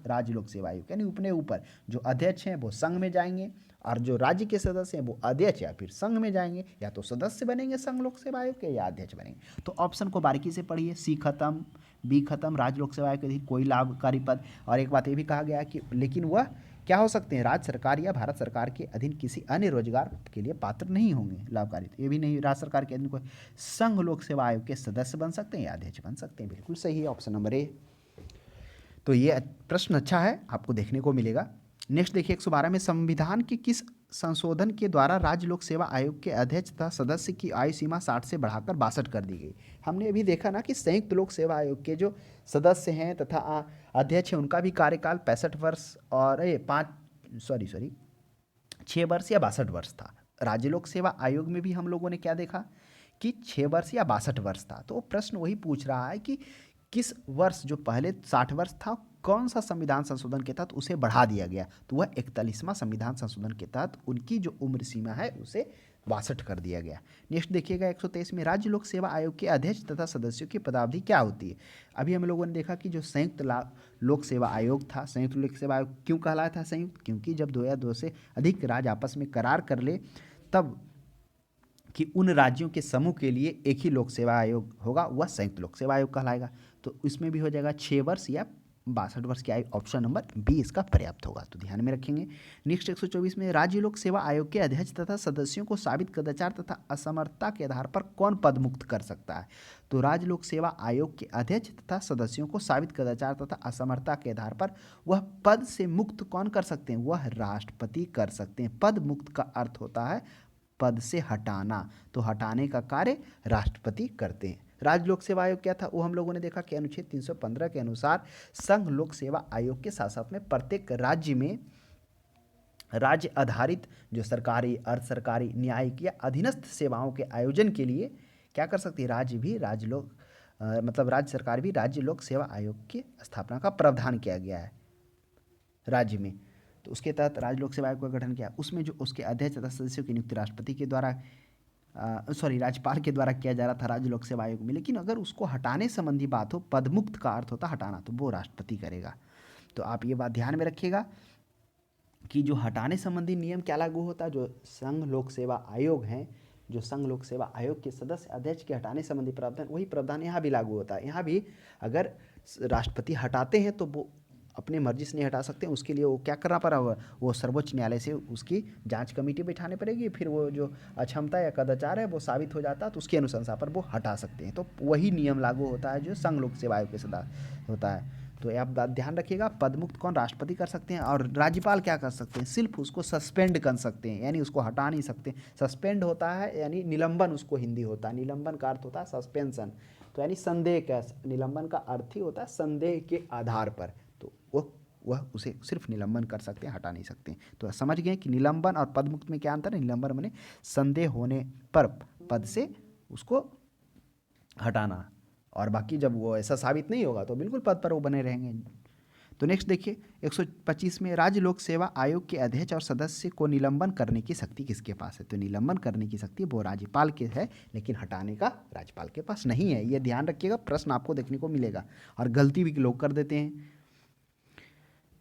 राज्य लोक सेवा आयोग यानी अपने ऊपर जो अध्यक्ष हैं वो संघ में जाएंगे और जो राज्य के सदस्य हैं वो अध्यक्ष या फिर संघ में जाएंगे, या तो सदस्य बनेंगे संघ लोक सेवा आयोग के या अध्यक्ष बनेंगे। तो ऑप्शन को बारीकी से पढ़िए, सी खत्म, बी खत्म, राज्य लोक सेवा आयोग के अधीन कोई लाभकारी पद। और एक बात ये भी कहा गया है कि लेकिन वह क्या हो सकते हैं, राज्य सरकार या भारत सरकार के अधीन किसी अन्य रोजगार के लिए पात्र नहीं होंगे लाभकारी। तो ये भी नहीं, राज्य सरकार के अधीन कोई संघ लोक सेवा आयोग के सदस्य बन सकते हैं या अध्यक्ष बन सकते हैं। बिल्कुल सही है ऑप्शन नंबर ए। तो ये प्रश्न अच्छा है, आपको देखने को मिलेगा। नेक्स्ट देखिए 112 में संविधान के किस संशोधन के द्वारा राज्य लोक सेवा आयोग के अध्यक्ष तथा सदस्य की आयु सीमा 60 से बढ़ाकर 62 कर दी गई। हमने अभी देखा ना कि संयुक्त लोक सेवा आयोग के जो सदस्य हैं तथा अध्यक्ष हैं उनका भी कार्यकाल 65 वर्ष और 6 वर्ष या 62 वर्ष था। राज्य लोक सेवा आयोग में भी हम लोगों ने क्या देखा कि 6 वर्ष या 62 वर्ष था। तो प्रश्न वही पूछ रहा है कि किस वर्ष, जो पहले 60 वर्ष था, कौन सा संविधान संशोधन के तहत उसे बढ़ा दिया गया। तो वह 41वां संविधान संशोधन के तहत उनकी जो उम्र सीमा है उसे 62 कर दिया गया। नेक्स्ट देखिएगा 123 में राज्य लोक सेवा आयोग के अध्यक्ष तथा सदस्यों की पदावधि क्या होती है। अभी हम लोगों ने देखा कि जो संयुक्त लोक सेवा आयोग था, संयुक्त लोक सेवा आयोग क्यों कहलाया था संयुक्त, क्योंकि जब 2 या 2 से अधिक राज्य आपस में करार कर ले तब कि उन राज्यों के समूह के लिए एक ही लोक सेवा आयोग होगा, वह संयुक्त लोक सेवा आयोग कहलाएगा। तो इसमें भी हो जाएगा 6 वर्ष या 62 वर्ष की आयु, ऑप्शन नंबर बी इसका पर्याप्त होगा, तो ध्यान में रखेंगे। नेक्स्ट 124 में राज्य लोक सेवा आयोग के अध्यक्ष तथा सदस्यों को साबित कदाचार तथा असमर्थता के आधार पर कौन पद मुक्त कर सकता है। तो राज्य लोक सेवा आयोग के अध्यक्ष तथा सदस्यों को साबित कदाचार तथा असमर्थता के आधार पर वह पद से मुक्त कौन कर सकते हैं, वह राष्ट्रपति कर सकते हैं। पद मुक्त का अर्थ होता है पद से हटाना, तो हटाने का कार्य राष्ट्रपति करते हैं। राज्य लोक सेवा आयोग क्या था, वो हम लोगों ने देखा कि अनुच्छेद 315 के अनुसार संघ लोक सेवा आयोग के साथ साथ में प्रत्येक राज्य में राज्य आधारित जो सरकारी, अर्ध सरकारी, न्यायिक या अधीनस्थ सेवाओं के आयोजन के लिए क्या कर सकती है, राज्य सरकार भी राज्य लोक सेवा आयोग की स्थापना का प्रावधान किया गया है राज्य में। तो उसके तहत राज्य लोक सेवा आयोग का गठन किया, उसमें जो उसके अध्यक्ष तथा सदस्यों की नियुक्ति राष्ट्रपति के द्वारा राज्यपाल के द्वारा किया जा रहा था राज्य लोक सेवा आयोग में। लेकिन अगर उसको हटाने संबंधी बात हो, पदमुक्त का अर्थ होता हटाना, तो वो राष्ट्रपति करेगा। तो आप ये बात ध्यान में रखिएगा कि जो हटाने संबंधी नियम क्या लागू होता है, जो संघ लोक सेवा आयोग हैं, जो संघ लोक सेवा आयोग के सदस्य अध्यक्ष के हटाने संबंधी प्रावधान, वही प्रावधान यहाँ भी लागू होता है। यहाँ भी अगर राष्ट्रपति हटाते हैं तो वो अपनी मर्जी से नहीं हटा सकते, उसके लिए वो क्या करना पड़ा, वो सर्वोच्च न्यायालय से उसकी जांच कमेटी बैठाने पड़ेगी, फिर वो जो अक्षमता या कदाचार है वो साबित हो जाता है तो उसकी अनुशंसा पर वो हटा सकते हैं। तो वही नियम लागू होता है जो संघ लोक सेवा आयोग के सदस्य होता है। तो ये आप बात ध्यान रखिएगा, पदमुक्त कौन, राष्ट्रपति कर सकते हैं। और राज्यपाल क्या कर सकते हैं, सिर्फ उसको सस्पेंड कर सकते हैं, यानी उसको हटा नहीं सकते। सस्पेंड होता है यानी निलंबन, उसको हिंदी होता है, निलंबन का अर्थ होता है सस्पेंशन। तो यानी संदेह का, निलंबन का अर्थ ही होता है संदेह के आधार पर, तो वह उसे सिर्फ निलंबन कर सकते हैं, हटा नहीं सकते। तो समझ गए कि निलंबन और पदमुक्त में क्या अंतर है। निलंबन माने संदेह होने पर पद से उसको हटाना, और बाकी जब वो ऐसा साबित नहीं होगा तो बिल्कुल पद पर वो बने रहेंगे। तो नेक्स्ट देखिए 125 में राज्य लोक सेवा आयोग के अध्यक्ष और सदस्य को निलंबन करने की शक्ति किसके पास है? तो निलंबन करने की शक्ति वो राज्यपाल के है, लेकिन हटाने का राज्यपाल के पास नहीं है। ये ध्यान रखिएगा, प्रश्न आपको देखने को मिलेगा। और गलती भी लोग कर देते हैं,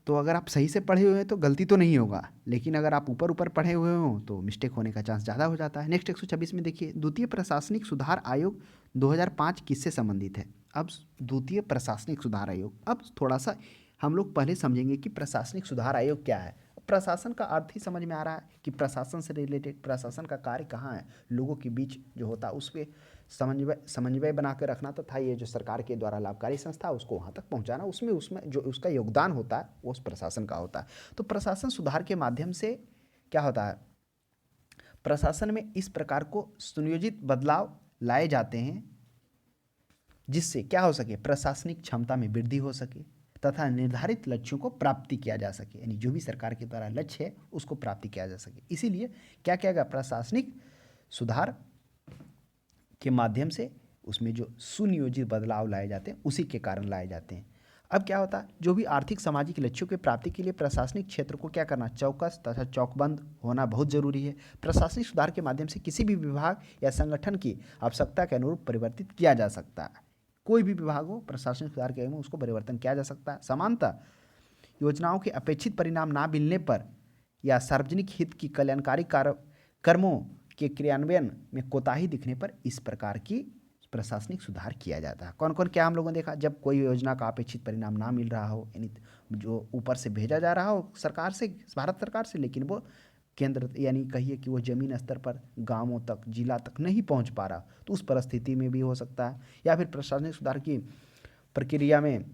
तो अगर आप सही से पढ़े हुए हैं तो गलती तो नहीं होगा, लेकिन अगर आप ऊपर ऊपर पढ़े हुए हो तो मिस्टेक होने का चांस ज़्यादा हो जाता है। नेक्स्ट 126 में देखिए द्वितीय प्रशासनिक सुधार आयोग 2005 किससे संबंधित है? अब द्वितीय प्रशासनिक सुधार आयोग, अब थोड़ा सा हम लोग पहले समझेंगे कि प्रशासनिक सुधार आयोग क्या है। प्रशासन का अर्थ ही समझ में आ रहा है कि प्रशासन से रिलेटेड, प्रशासन का कार्य कहाँ है, लोगों के बीच जो होता है उस पर समन्वय बना कर रखना तथा ये जो सरकार के द्वारा लाभकारी संस्था है उसको वहाँ तक पहुँचाना, उसमें जो उसका योगदान होता है वो उस प्रशासन का होता है। तो प्रशासन सुधार के माध्यम से क्या होता है, प्रशासन में इस प्रकार को सुनियोजित बदलाव लाए जाते हैं जिससे क्या हो सके, प्रशासनिक क्षमता में वृद्धि हो सके तथा निर्धारित लक्ष्यों को प्राप्ति किया जा सके, यानी जो भी सरकार के द्वारा लक्ष्य है उसको प्राप्ति किया जा सके। इसीलिए क्या किया गया, प्रशासनिक सुधार के माध्यम से उसमें जो सुनियोजित बदलाव लाए जाते हैं उसी के कारण लाए जाते हैं। अब क्या होता है, जो भी आर्थिक सामाजिक लक्ष्यों की प्राप्ति के लिए प्रशासनिक क्षेत्र को क्या करना, चौकस तथा चौकबंद होना बहुत जरूरी है। प्रशासनिक सुधार के माध्यम से किसी भी विभाग या संगठन की आवश्यकता के अनुरूप परिवर्तित किया जा सकता है। कोई भी विभाग हो, प्रशासनिक सुधार के में उसको परिवर्तन किया जा सकता है। समानता योजनाओं के अपेक्षित परिणाम ना मिलने पर या सार्वजनिक हित की कल्याणकारी कर्मों के क्रियान्वयन में कोताही दिखने पर इस प्रकार की प्रशासनिक सुधार किया जाता है। कौन कौन क्या हम लोगों ने देखा, जब कोई योजना का अपेक्षित परिणाम ना मिल रहा हो, यानी जो ऊपर से भेजा जा रहा हो सरकार से, भारत सरकार से, लेकिन वो केंद्र यानी कहिए कि वो जमीन स्तर पर गांवों तक, जिला तक नहीं पहुंच पा रहा, तो उस परिस्थिति में भी हो सकता है। या फिर प्रशासनिक सुधार की प्रक्रिया में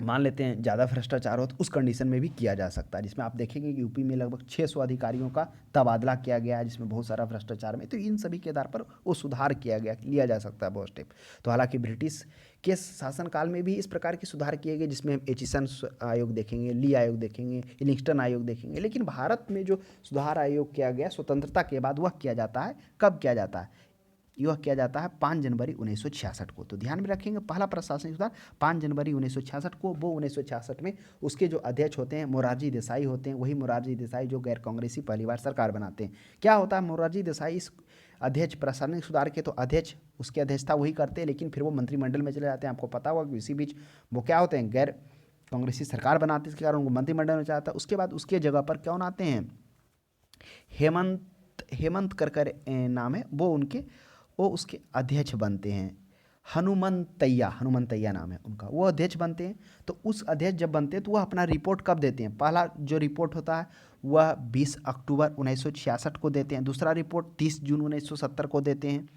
मान लेते हैं ज़्यादा भ्रष्टाचार हो तो उस कंडीशन में भी किया जा सकता है, जिसमें आप देखेंगे कि यूपी में लगभग 600 अधिकारियों का तबादला किया गया है जिसमें बहुत सारा भ्रष्टाचार में, तो इन सभी के आधार पर वो सुधार किया गया, लिया जा सकता है बहुत स्टेप। तो हालांकि ब्रिटिश के शासनकाल में भी इस प्रकार के सुधार किए गए, जिसमें हम एचिसन आयोग देखेंगे, ली आयोग देखेंगे, लिंगस्टन आयोग देखेंगे। लेकिन भारत में जो सुधार आयोग किया गया स्वतंत्रता के बाद, वह किया जाता है कब किया जाता है, यह किया जाता है 5 जनवरी 1966 को। तो ध्यान में रखेंगे, पहला प्रशासनिक सुधार 5 जनवरी 1966 को। वो 1966 में उसके जो अध्यक्ष होते हैं मोरारजी देसाई होते हैं, वही मोरारजी देसाई जो गैर कांग्रेसी पहली बार सरकार बनाते हैं। क्या होता है, मोरारजी देसाई इस अध्यक्ष प्रशासनिक सुधार के तो अध्यक्ष, उसकी अध्यक्षता वही करते हैं, लेकिन फिर वो मंत्रिमंडल में चले जाते हैं। आपको पता होगा कि इसी बीच वो क्या होते हैं, गैर कांग्रेसी सरकार बनाते हैं, इसके कारण उनको मंत्रिमंडल में जाता है। उसके बाद उसके जगह पर कौन आते हैं, हेमंत कर नाम है, वो उसके अध्यक्ष बनते हैं। हनुमंतैया नाम है उनका, वो अध्यक्ष बनते हैं। तो उस अध्यक्ष जब बनते हैं तो वह अपना रिपोर्ट कब देते हैं, पहला जो रिपोर्ट होता है वह 20 अक्टूबर 1966 को देते हैं, दूसरा रिपोर्ट 30 जून 1970 को देते हैं,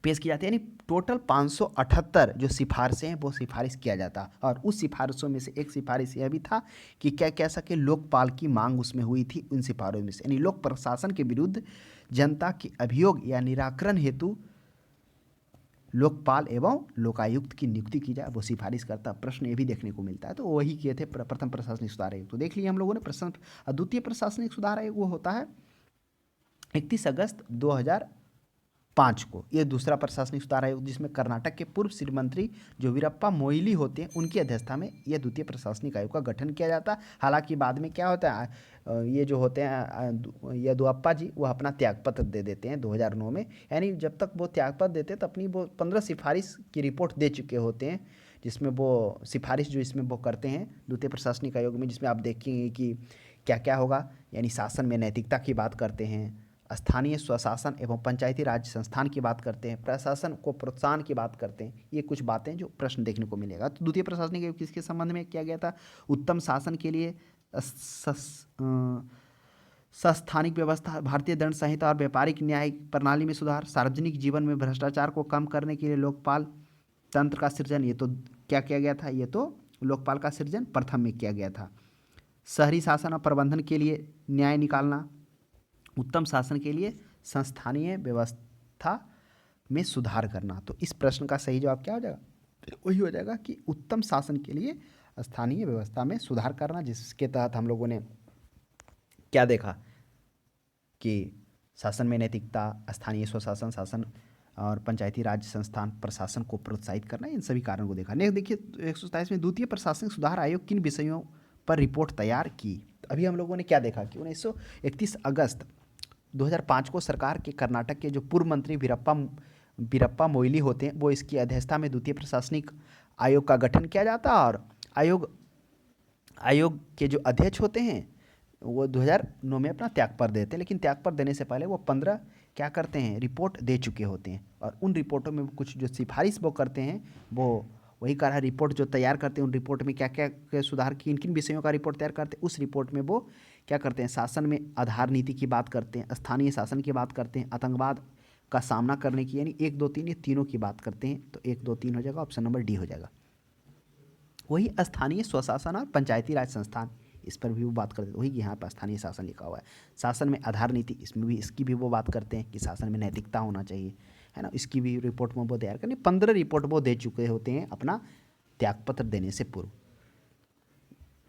पेश की जाती है। यानी टोटल 578 जो सिफारिशें हैं वो सिफारिश किया जाता है। और उस सिफारिशों में से एक सिफारिश यह भी था कि क्या कह सके, लोकपाल की मांग उसमें हुई थी उन सिफारिशों में से, यानी लोक प्रशासन के विरुद्ध जनता के अभियोग या निराकरण हेतु लोकपाल एवं लोकायुक्त की नियुक्ति की जाए, वो सिफारिश करता। प्रश्न ये भी देखने को मिलता है, तो वही किए थे प्रथम प्रशासनिक सुधार आयोग। तो देख लिए हम लोगों ने प्रश्न। द्वितीय प्रशासनिक सुधार आयोग वो होता है 31 अगस्त 2005 को। ये दूसरा प्रशासनिक सुधार आयोग, जिसमें कर्नाटक के पूर्व श्री मंत्री जो वीरप्पा मोइली होते हैं उनकी अध्यक्षता में यह द्वितीय प्रशासनिक आयोग का गठन किया जाता है। हालांकि बाद में क्या होता है, ये जो होते हैं येदुरप्पा जी, वो अपना त्यागपत्र दे देते हैं 2009 में। यानी जब तक वो त्यागपत्र देते हैं तो अपनी वो 15 सिफारिश की रिपोर्ट दे चुके होते हैं, जिसमें वो सिफारिश जो इसमें वो करते हैं द्वितीय प्रशासनिक आयोग में, जिसमें आप देखेंगे कि क्या क्या होगा। यानी शासन में नैतिकता की बात करते हैं, स्थानीय स्वशासन एवं पंचायती राज संस्थान की बात करते हैं, प्रशासन को प्रोत्साहन की बात करते हैं। ये कुछ बातें जो प्रश्न देखने को मिलेगा। तो द्वितीय प्रशासनिक आयोग किसके संबंध में किया गया था, उत्तम शासन के लिए, संस्थानिक व्यवस्था, भारतीय दंड संहिता और व्यापारिक न्याय प्रणाली में सुधार, सार्वजनिक जीवन में भ्रष्टाचार को कम करने के लिए लोकपाल तंत्र का सृजन। ये तो क्या किया गया था, ये तो लोकपाल का सृजन प्रथम में किया गया था। शहरी शासन और प्रबंधन के लिए न्याय निकालना, उत्तम शासन के लिए संस्थानीय व्यवस्था में सुधार करना। तो इस प्रश्न का सही जवाब क्या हो जाएगा, वही हो जाएगा कि उत्तम शासन के लिए स्थानीय व्यवस्था में सुधार करना, जिसके तहत हम लोगों ने क्या देखा कि शासन में नैतिकता, स्थानीय स्वशासन, शासन और पंचायती राज संस्थान प्रशासन को प्रोत्साहित करना, इन सभी कारणों को देखा। नेक्स्ट देखिए 127 में द्वितीय प्रशासनिक सुधार आयोग किन विषयों पर रिपोर्ट तैयार की। तो अभी हम लोगों ने क्या देखा कि 31 अगस्त 2005 को सरकार के कर्नाटक के जो पूर्व मंत्री वीरप्पा मोइली होते हैं, वो इसकी अध्यक्षता में द्वितीय प्रशासनिक आयोग का गठन किया जाता है। और आयोग के जो अध्यक्ष होते हैं वो 2009 में अपना त्यागपत्र देते हैं, लेकिन त्यागपत्र देने से पहले वो 15 क्या करते हैं, रिपोर्ट दे चुके होते हैं। और उन रिपोर्टों में कुछ जो सिफारिश वो करते हैं, वो वही कहा है, रिपोर्ट जो तैयार करते हैं उन रिपोर्ट में क्या क्या सुधार, किन किन विषयों का रिपोर्ट तैयार करते हैं, उस रिपोर्ट में वो क्या करते हैं, शासन में आधार नीति की बात करते हैं, स्थानीय शासन की बात करते हैं, आतंकवाद का सामना करने की, यानी 1 2 3 ये तीनों की बात करते हैं। तो 1 2 3 हो जाएगा, ऑप्शन नंबर डी हो जाएगा। वही स्थानीय स्वशासन और पंचायती राज संस्थान, इस पर भी वो बात करते हैं। वही यहाँ पर स्थानीय शासन लिखा हुआ है। शासन में आधार नीति, इसमें भी इसकी भी वो बात करते हैं कि शासन में नैतिकता होना चाहिए, है ना। इसकी भी रिपोर्ट में वो तैयार करनी, 15 रिपोर्ट वो दे चुके होते हैं अपना त्यागपत्र देने से पूर्व।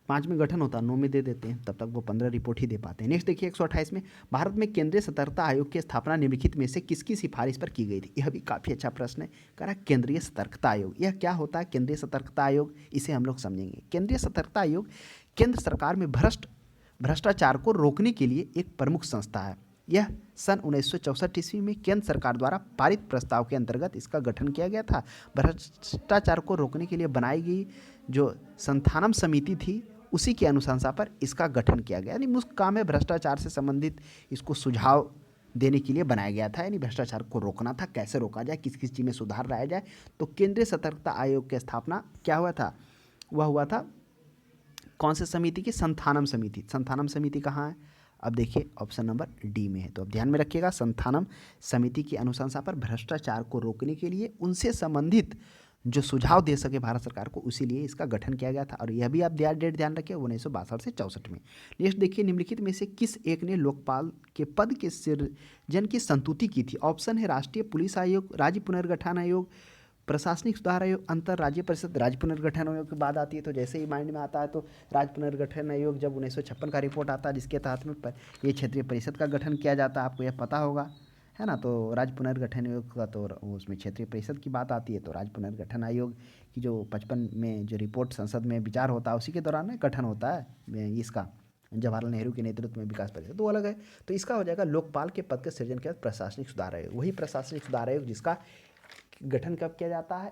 5 में गठन होता है, 9 में दे देते हैं, तब तक वो 15 रिपोर्ट ही दे पाते हैं। नेक्स्ट देखिए 128 में भारत में केंद्रीय सतर्कता आयोग की स्थापना निम्नलिखित में से किसकी सिफारिश पर की गई थी। यह भी काफ़ी अच्छा प्रश्न है। कह रहा है केंद्रीय सतर्कता आयोग, यह क्या होता है केंद्रीय सतर्कता आयोग, इसे हम लोग समझेंगे। केंद्रीय सतर्कता आयोग केंद्र सरकार में भ्रष्टाचार को रोकने के लिए एक प्रमुख संस्था है। यह सन 1964 ईस्वी में केंद्र सरकार द्वारा पारित प्रस्ताव के अंतर्गत इसका गठन किया गया था। भ्रष्टाचार को रोकने के लिए बनाई गई जो संथानम समिति थी, उसी के अनुशंसा पर इसका गठन किया गया। यानी मुख्य काम है भ्रष्टाचार से संबंधित इसको सुझाव देने के लिए बनाया गया था, यानी भ्रष्टाचार को रोकना था, कैसे रोका जाए, किस किस चीज़ में सुधार लाया जाए। तो केंद्रीय सतर्कता आयोग की स्थापना क्या हुआ था, वह हुआ था कौन से समिति की, संथानम समिति। संथानम समिति कहाँ है, अब देखिए ऑप्शन नंबर डी में है। तो अब ध्यान में रखिएगा, संथानम समिति की अनुशंसा पर भ्रष्टाचार को रोकने के लिए उनसे संबंधित जो सुझाव दे सके भारत सरकार को, इसीलिए इसका गठन किया गया था। और यह भी आप डेट ध्यान रखिए 1962 से 64 में। नेक्स्ट देखिए निम्नलिखित में से किस एक ने लोकपाल के पद के सृजन की संस्तुति की थी। ऑप्शन है राष्ट्रीय पुलिस आयोग, राज्य पुनर्गठन आयोग, प्रशासनिक सुधार आयोग, अंतर राज्य परिषद। राज्य पुनर्गठन आयोग की बात आती है तो जैसे ही माइंड में आता है तो राज्य पुनर्गठन आयोग जब 1956 का रिपोर्ट आता है, जिसके तहत में ये क्षेत्रीय परिषद का गठन किया जाता है, आपको यह पता होगा, है ना। तो राज्य पुनर्गठन आयोग का तो उसमें क्षेत्रीय परिषद की बात आती है, तो राज्य पुनर्गठन आयोग की जो 55 में जो रिपोर्ट संसद में विचार होता है, उसी के दौरान गठन होता है इसका, जवाहरलाल नेहरू के नेतृत्व में विकास परिषद, तो अलग है। तो इसका हो जाएगा लोकपाल के पद के सृजन के बाद प्रशासनिक सुधार आयोग। वही प्रशासनिक सुधार आयोग जिसका गठन कब किया जाता है,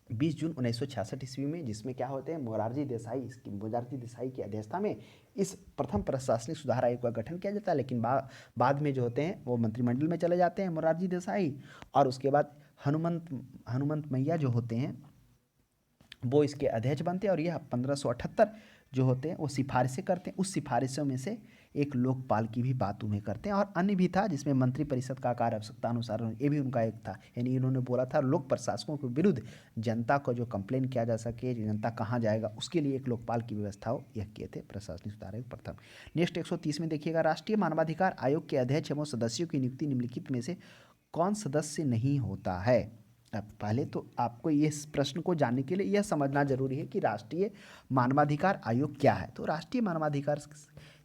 20 जून 1966 ईस्वी में, जिसमें क्या होते हैं मोरारजी देसाई की अध्यक्षता में इस प्रथम प्रशासनिक सुधार आयोग का गठन किया जाता है। लेकिन बाद में जो होते हैं वो मंत्रिमंडल में चले जाते हैं मोरारजी देसाई, और उसके बाद हनुमंत मैया जो होते हैं वो इसके अध्यक्ष बनते हैं। और यह 1578 जो होते हैं वो सिफारिशें करते हैं, उस सिफारिशों में से एक लोकपाल की भी बात उन्हें करते हैं। और अन्य भी था जिसमें मंत्रिपरिषद का आकार आवश्यकता अनुसार, ये भी उनका एक था। यानी इन्होंने बोला था लोक प्रशासकों के विरुद्ध जनता को जो कंप्लेन किया जा सके, जनता कहाँ जाएगा, उसके लिए एक लोकपाल की व्यवस्था हो, यह किए थे प्रशासनिक सुधार आयोग प्रथम। नेक्स्ट 130 में देखिएगा, राष्ट्रीय मानवाधिकार आयोग के अध्यक्ष एवं सदस्यों की नियुक्ति निम्नलिखित में से कौन सदस्य नहीं होता है। अब पहले तो आपको इस प्रश्न को जानने के लिए यह समझना जरूरी है कि राष्ट्रीय मानवाधिकार आयोग क्या है। तो राष्ट्रीय मानवाधिकार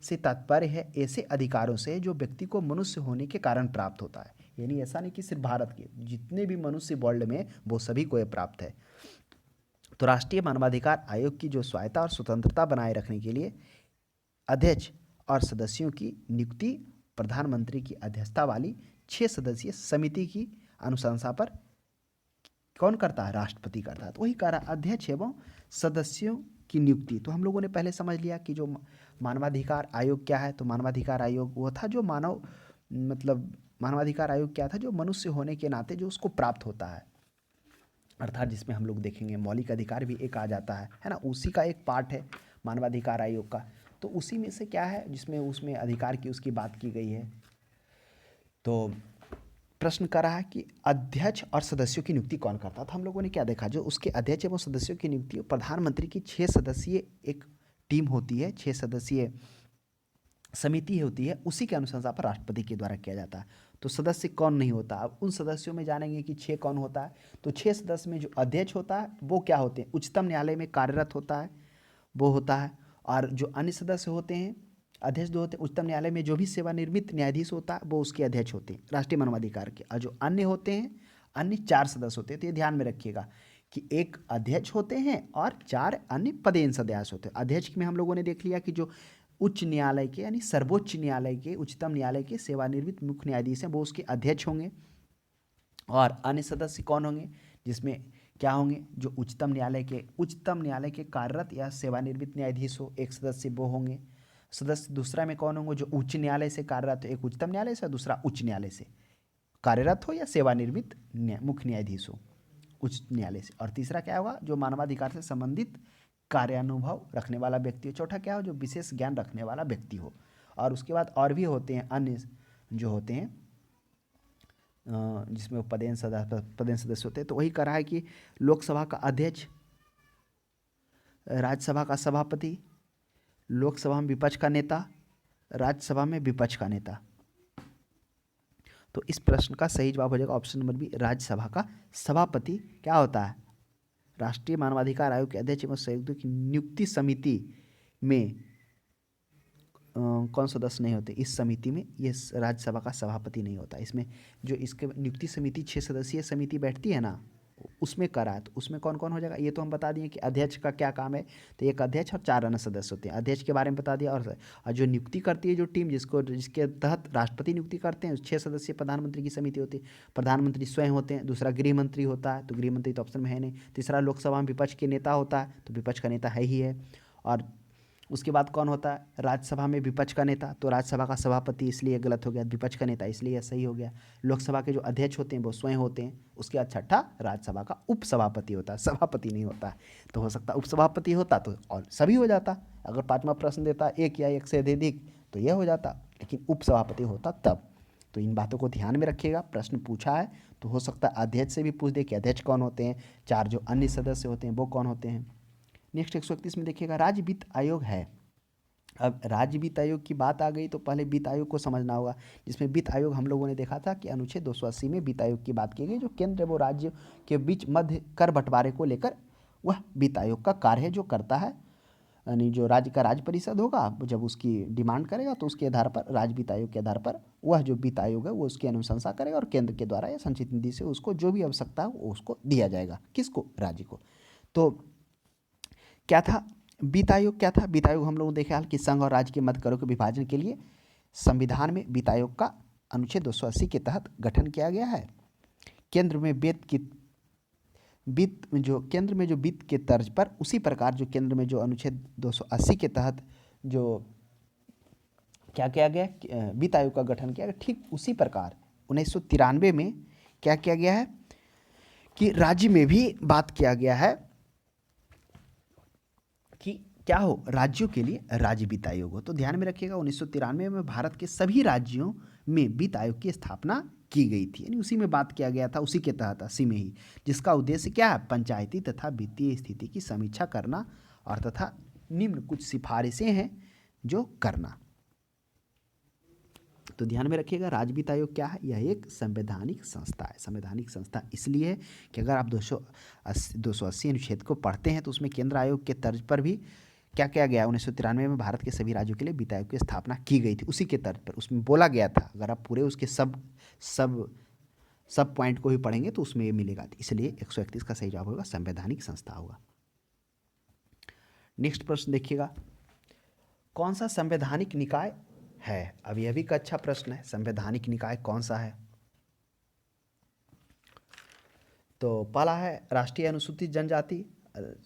से तात्पर्य है ऐसे अधिकारों से जो व्यक्ति को मनुष्य होने के कारण प्राप्त होता है। यानी ऐसा नहीं कि सिर्फ भारत के, जितने भी मनुष्य वर्ल्ड में, वो सभी को यह प्राप्त है। तो राष्ट्रीय मानवाधिकार आयोग की जो स्वायत्ता और स्वतंत्रता बनाए रखने के लिए अध्यक्ष और सदस्यों की नियुक्ति प्रधानमंत्री की अध्यक्षता वाली 6 सदस्यीय समिति की अनुशंसा पर कौन करता है, राष्ट्रपति करता है। तो वही कह रहा अध्यक्ष एवं सदस्यों की नियुक्ति। तो हम लोगों ने पहले समझ लिया कि जो मानवाधिकार आयोग क्या है। तो मानवाधिकार आयोग वो था जो मानवाधिकार आयोग क्या था, जो मनुष्य होने के नाते जो उसको प्राप्त होता है, अर्थात जिसमें हम लोग देखेंगे मौलिक अधिकार भी एक आ जाता है ना, उसी का एक पार्ट है मानवाधिकार आयोग का। तो उसी में से क्या है जिसमें उसमें अधिकार की उसकी बात की गई है। तो प्रश्न कर रहा है कि अध्यक्ष और सदस्यों की नियुक्ति कौन करता है। तो हम लोगों ने क्या देखा, जो उसके अध्यक्ष एवं सदस्यों की नियुक्ति प्रधानमंत्री की 6 सदस्यीय एक टीम होती है, 6 सदस्यीय समिति होती है, उसी के अनुशंसा पर राष्ट्रपति के द्वारा किया जाता है। तो सदस्य कौन नहीं होता, अब उन सदस्यों में जानेंगे कि 6 कौन होता है। तो 6 सदस्य में जो अध्यक्ष होता है वो क्या होते हैं, उच्चतम न्यायालय में कार्यरत होता है वो होता है। और जो अन्य सदस्य होते हैं अध्यक्ष दो होते हैं। उच्चतम न्यायालय में जो भी सेवानिवृत्त न्यायाधीश होता है वो उसके अध्यक्ष होते हैं राष्ट्रीय मानवाधिकार के, और जो अन्य होते हैं, अन्य 4 सदस्य होते हैं। तो ये ध्यान में रखिएगा कि एक अध्यक्ष होते हैं और 4 अन्य पदेन सदस्य होते हैं। अध्यक्ष में हम लोगों ने देख लिया कि जो उच्च न्यायालय के यानी सर्वोच्च न्यायालय के, उच्चतम न्यायालय के सेवानिवृत्त मुख्य न्यायाधीश हैं, वो उसके अध्यक्ष होंगे। और अन्य सदस्य कौन होंगे, जिसमें क्या होंगे, जो उच्चतम न्यायालय के कार्यरत या सेवानिवृत्त न्यायाधीश हो, एक सदस्य वो होंगे। सदस्य दूसरा में कौन होंगे, जो उच्च न्यायालय से कार्यरत हो, एक उच्चतम न्यायालय से और दूसरा उच्च न्यायालय से कार्यरत हो या सेवानिवृत्त मुख्य न्यायाधीश हो उच्च न्यायालय से। और तीसरा क्या होगा, जो मानवाधिकार से संबंधित कार्यानुभव रखने वाला व्यक्ति हो। चौथा क्या हो, जो विशेष ज्ञान रखने वाला व्यक्ति हो। और उसके बाद और भी होते हैं अन्य जो होते हैं जिसमें वो पदेन सदस्य होते हैं। तो वही करा है कि लोकसभा का अध्यक्ष, राज्यसभा का सभापति, लोकसभा में विपक्ष का नेता, राज्यसभा में विपक्ष का नेता। तो इस प्रश्न का सही जवाब हो जाएगा ऑप्शन नंबर बी, राज्यसभा का सभापति क्या होता है, राष्ट्रीय मानवाधिकार आयोग के अध्यक्ष एवं संयुक्त की नियुक्ति समिति में कौन सदस्य नहीं होते, इस समिति में ये राज्यसभा का सभापति नहीं होता। इसमें जो इसके नियुक्ति समिति 6 सदस्यीय समिति बैठती है ना, उसमें करा है। तो उसमें कौन कौन हो जाएगा, ये तो हम बता दिए कि अध्यक्ष का क्या काम है। तो एक अध्यक्ष और 4 अन्य सदस्य होते हैं। अध्यक्ष के बारे में बता दिया। और जो नियुक्ति करती है जो टीम, जिसके तहत राष्ट्रपति नियुक्ति करते हैं, 6 सदस्यीय प्रधानमंत्री की समिति होती है। प्रधानमंत्री स्वयं होते हैं। दूसरा गृह मंत्री होता है, तो गृह मंत्री तो ऑप्शन में है नहीं। तीसरा लोकसभा में विपक्ष के नेता होता है, तो विपक्ष का नेता है ही है। और उसके बाद कौन होता है, राज्यसभा में विपक्ष का नेता, तो राज्यसभा का सभापति, इसलिए गलत हो गया। विपक्ष का नेता, इसलिए सही हो गया। लोकसभा के जो अध्यक्ष होते हैं वो स्वयं होते हैं। उसके बाद छठा, राज्यसभा का उपसभापति होता है, सभापति नहीं होता है। तो हो सकता है उपसभापति होता तो और सभी हो जाता। अगर 5वां प्रश्न देता एक या एक से अधिक तो यह हो जाता, लेकिन उपसभापति होता तब। तो इन बातों को ध्यान में रखिएगा। प्रश्न पूछा है तो हो सकता है अध्यक्ष से भी पूछ दे कि अध्यक्ष कौन होते हैं, 4 जो अन्य सदस्य होते हैं वो कौन होते हैं। नेक्स्ट 131 में देखिएगा, राज्य वित्त आयोग है। अब राज्य वित्त आयोग की बात आ गई तो पहले वित्त आयोग को समझना होगा, जिसमें वित्त आयोग हम लोगों ने देखा था कि अनुच्छेद 280 में वित्त आयोग की बात की गई। जो केंद्र वो राज्य के बीच मध्य कर बंटवारे को लेकर वह वित्त आयोग का कार्य है जो करता है। यानी जो राज्य का राज्य परिषद होगा, जब उसकी डिमांड करेगा तो उसके आधार पर, राज्य वित्त आयोग के आधार पर वह जो वित्त आयोग है वो उसकी अनुशंसा करेगा और केंद्र के द्वारा या संचित निधि से उसको जो भी आवश्यकता है वो उसको दिया जाएगा। किसको, राज्य को। तो क्या था वित्त आयोग, क्या था वित्त आयोग, हम लोगों ने देखा कि संघ और राज्य के मध्य करों के विभाजन के लिए संविधान में वित्त आयोग का अनुच्छेद 280 के तहत गठन किया गया है। केंद्र में वित्त के तर्ज पर, उसी प्रकार जो केंद्र में जो अनुच्छेद 280 के तहत जो क्या किया गया, वित्त आयोग का गठन किया गया, ठीक उसी प्रकार 1993 में क्या किया गया है कि राज्य में भी बात किया गया है कि क्या हो, राज्यों के लिए राज्य वित्त आयोग हो। तो ध्यान में रखिएगा 1993 में भारत के सभी राज्यों में वित्त आयोग की स्थापना की गई थी। यानी उसी में बात किया गया था, उसी के तहत, अस्सी में ही, जिसका उद्देश्य क्या है, पंचायती तथा वित्तीय स्थिति की समीक्षा करना और तथा निम्न कुछ सिफारिशें हैं जो करना। तो ध्यान में रखिएगा राज्य वित्त आयोग क्या है, यह एक संवैधानिक संस्था है। संवैधानिक संस्था इसलिए है कि अगर आप 280 अनुच्छेद को पढ़ते हैं तो उसमें केंद्र आयोग के तर्ज पर भी क्या किया गया, 1993 में भारत के सभी राज्यों के लिए वित्त आयोग की स्थापना की गई थी। उसी के तर्ज पर उसमें बोला गया था। अगर आप पूरे उसके सब पॉइंट को भी पढ़ेंगे तो उसमें ये मिलेगा। इसलिए 131 का सही जवाब होगा संवैधानिक संस्था होगा। नेक्स्ट प्रश्न देखिएगा, कौन सा संवैधानिक निकाय है। अब यह भी का अच्छा प्रश्न है, संवैधानिक निकाय कौन सा है। तो पहला है राष्ट्रीय अनुसूचित जनजाति।